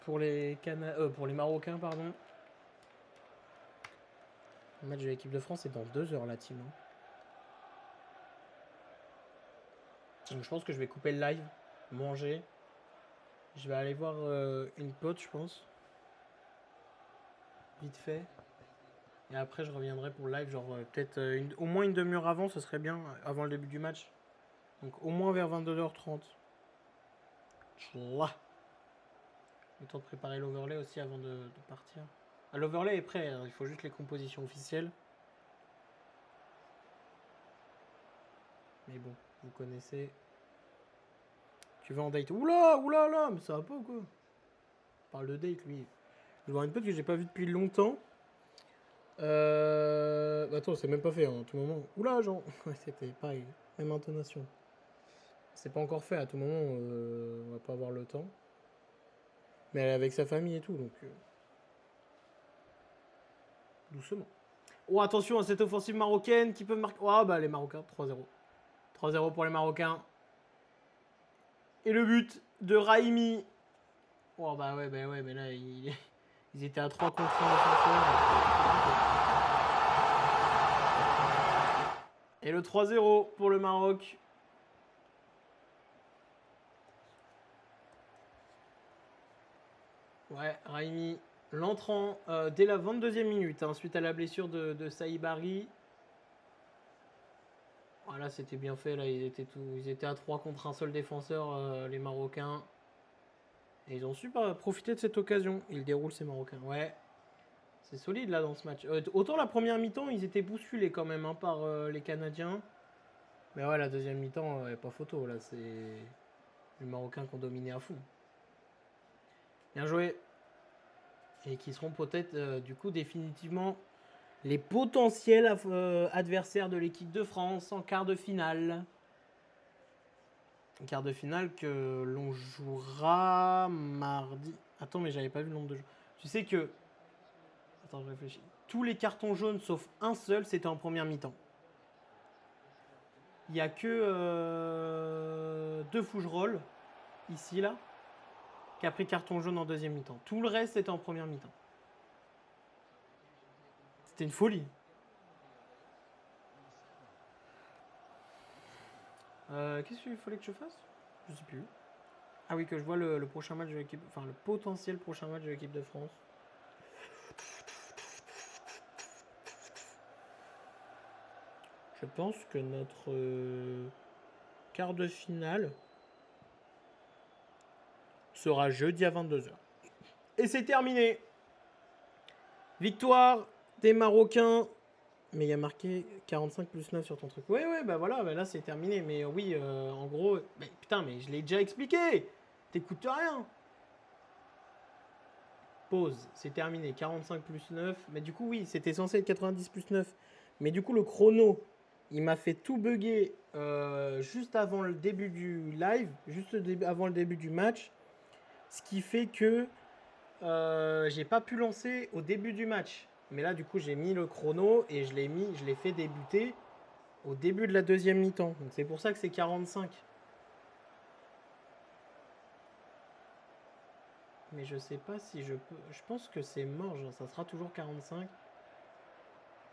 Pour les Marocains, pardon. Le match de l'équipe de France est dans 2 heures, la team. Hein. Donc, je pense que je vais couper le live, manger. Je vais aller voir une pote, je pense. Vite fait. Et après, je reviendrai pour le live, genre peut-être au moins une demi-heure avant, ce serait bien, avant le début du match. Donc au moins vers 22h30. Tchouah. Le temps de préparer l'overlay aussi avant de partir. Ah, l'overlay est prêt, hein, il faut juste les compositions officielles. Mais bon, vous connaissez. Tu vas en date. Oula, oula, là, mais ça va pas ou quoi? Il parle de date, lui. Je vais voir une pote que j'ai pas vue depuis longtemps. Attends, c'est même pas fait hein, à tout moment. Oula, Jean. C'était pareil, même intonation. C'est pas encore fait, à tout moment, on va pas avoir le temps. Mais elle est avec sa famille et tout, donc. Doucement. Oh, attention à cette offensive marocaine qui peut marquer. Oh, bah les Marocains, 3-0. 3-0 pour les Marocains. Et le but de Raimi. Oh, bah ouais, mais là, ils étaient à 3 contre 1 Et le 3-0 pour le Maroc. Ouais, Raimi, l'entrant dès la 22e minute, hein, suite à la blessure de Saïbari. Voilà, c'était bien fait. Là, ils étaient à 3 contre un seul défenseur, les Marocains. Et ils ont su profiter de cette occasion. Ils déroulent ces Marocains. Ouais, c'est solide là dans ce match. Autant la première mi-temps, ils étaient bousculés quand même hein, par les Canadiens. Mais ouais, la deuxième mi-temps, pas photo. Là, c'est les Marocains qui ont dominé à fond. Bien joué. Et qui seront peut-être du coup définitivement les potentiels adversaires de l'équipe de France en quart de finale. Quart de finale que l'on jouera mardi. Attends, mais j'avais pas vu le nombre de jours. Tu sais que. Attends, je réfléchis. Tous les cartons jaunes sauf un seul, c'était en première mi-temps. Il n'y a que De Fougerolles, ici, là, qui a pris carton jaune en deuxième mi-temps. Tout le reste, c'était en première mi-temps. C'était une folie. Qu'est-ce qu'il fallait que je fasse? Je sais plus. Ah oui, que je vois le prochain match de l'équipe. Enfin, le potentiel prochain match de l'équipe de France. Je pense que notre quart de finale sera jeudi à 22h. Et c'est terminé. Victoire des Marocains. Mais il y a marqué 45 plus 9 sur ton truc. Ouais, bah voilà, bah là c'est terminé. Mais oui, en gros. Mais putain, mais je l'ai déjà expliqué. T'écoutes rien. Pause, c'est terminé. 45 plus 9. Mais du coup, oui, c'était censé être 90 plus 9. Mais du coup, le chrono, il m'a fait tout bugger juste avant le début du live, juste avant le début du match. Ce qui fait que j'ai pas pu lancer au début du match. Mais là, du coup, j'ai mis le chrono et je l'ai fait débuter au début de la deuxième mi-temps. Donc c'est pour ça que c'est 45. Mais je sais pas si je peux. Je pense que c'est mort, genre, ça sera toujours 45.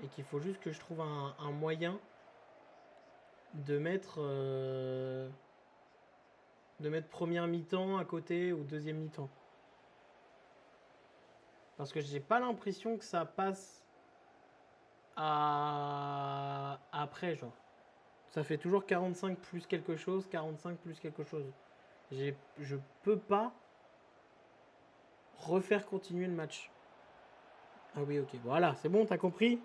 Et qu'il faut juste que je trouve un moyen de mettre première mi-temps à côté ou deuxième mi-temps. Parce que j'ai pas l'impression que ça passe après, genre. Ça fait toujours 45 plus quelque chose, 45 plus quelque chose. Je peux pas refaire continuer le match. Ah oui, ok. Voilà, c'est bon, t'as compris?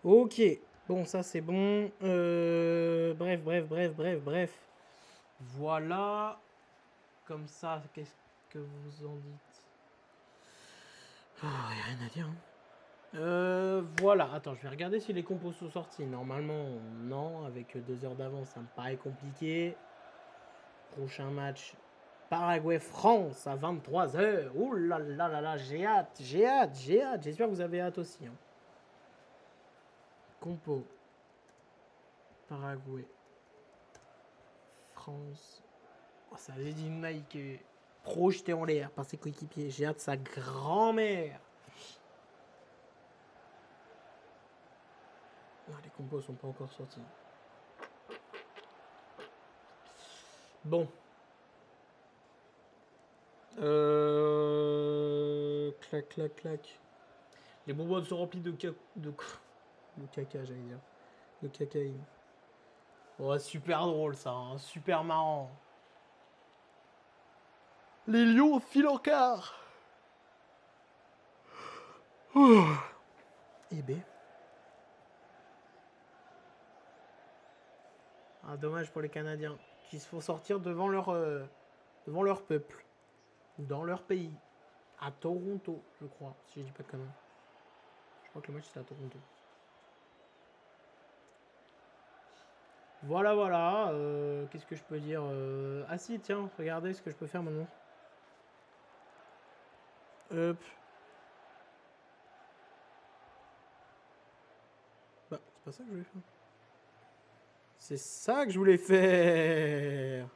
Ok. Bon, ça c'est bon. Bref. Voilà. Comme ça, qu'est-ce que vous en dites? Ah, y a rien à dire. Voilà. Attends, je vais regarder si les compos sont sortis. Normalement, non. Avec 2 heures d'avance, ça me paraît compliqué. Prochain match, Paraguay-France à 23h. Ouh là là là là, j'ai hâte. J'espère que vous avez hâte aussi. Hein. Compo. Paraguay. France. Oh, ça avait dit Mike projeté en l'air par ses coéquipiers. J'ai hâte de sa grand-mère. Ah, les compos sont pas encore sortis. Bon. Clac. Les bonbons sont remplis de caca, j'allais dire. De cacaïne. Oh, super drôle ça, hein. Super marrant. Les lions filent en quart. Eh ben. Ah, dommage pour les Canadiens qui se font sortir devant leur peuple. Ou dans leur pays. À Toronto, je crois, si je dis pas de conneries. Je crois que le match c'était à Toronto. Voilà. Qu'est-ce que je peux dire Ah si, tiens, regardez ce que je peux faire maintenant. Hop. Bah, c'est pas ça que je voulais faire. C'est ça que je voulais faire.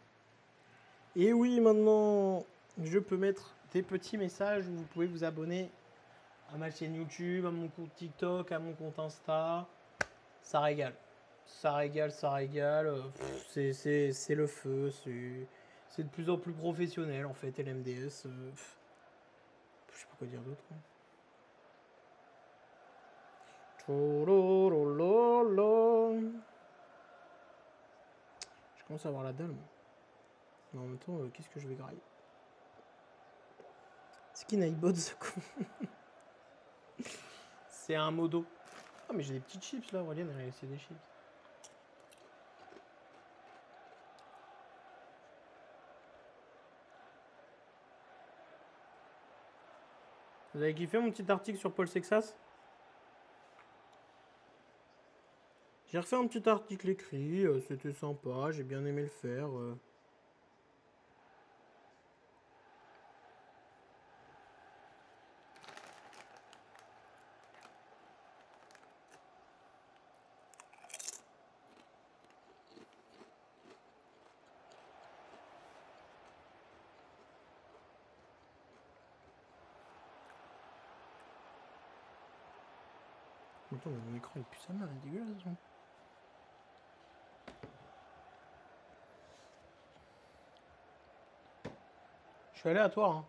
Et oui, maintenant, je peux mettre des petits messages où vous pouvez vous abonner à ma chaîne YouTube, à mon compte TikTok, à mon compte Insta. Ça régale. Ça régale. C'est le feu. C'est de plus en plus professionnel en fait, LMDS. Je sais pas quoi dire d'autre. Hein. Je commence à avoir la dalle. Moi. Mais en même temps, qu'est-ce que je vais grailler? C'est qui Nightbot ce con? C'est un modo. Ah, mais j'ai des petites chips là, Aurélien, elle a laissé des chips. Vous avez kiffé mon petit article sur Paul Sexas? J'ai refait un petit article écrit, c'était sympa, j'ai bien aimé le faire. Attends, mon écran il pue sa mère, il est dégueulasse. Hein. Je suis aléatoire. Hein.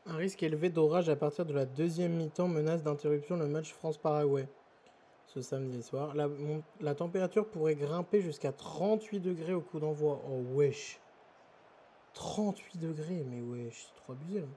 Un risque élevé d'orage à partir de la deuxième mi-temps menace d'interruption le match France-Paraguay ce samedi soir. La température pourrait grimper jusqu'à 38 degrés au coup d'envoi. Oh wesh. 38 degrés, mais wesh, c'est trop abusé là.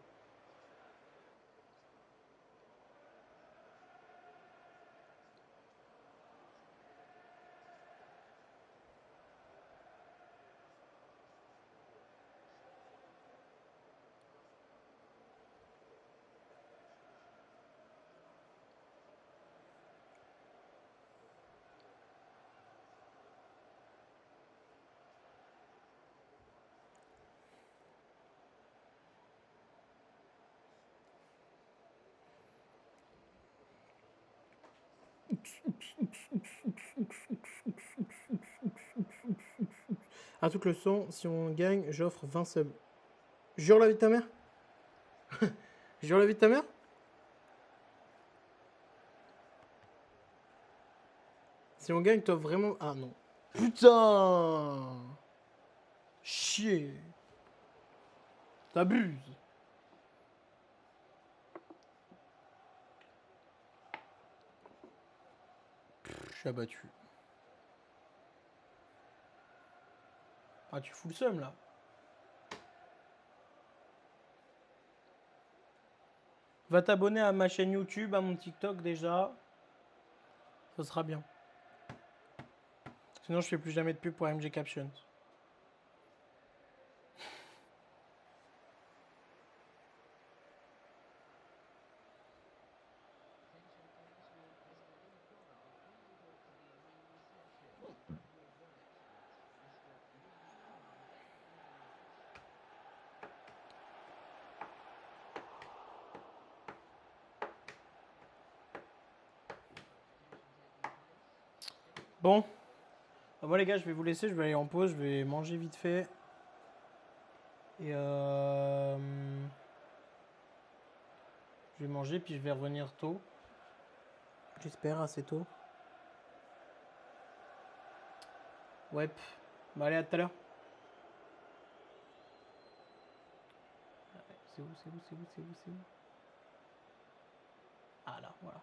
À tout le son, si on gagne, j'offre 20 subs. Jure la vie de ta mère. Jure la vie de ta mère. Si on gagne, t'offres vraiment... Ah non. Putain. Chier. T'abuses. Je suis abattu. Ah, tu fous le seum là. Va t'abonner à ma chaîne YouTube, à mon TikTok déjà. Ça sera bien. Sinon, je fais plus jamais de pub pour MJ Captions. Bon. Bah, moi les gars, je vais vous laisser, je vais aller en pause, je vais manger vite fait. Et je vais manger puis je vais revenir tôt. J'espère assez tôt. Ouais. Bah allez, à tout à l'heure. C'est où? Ah là, voilà.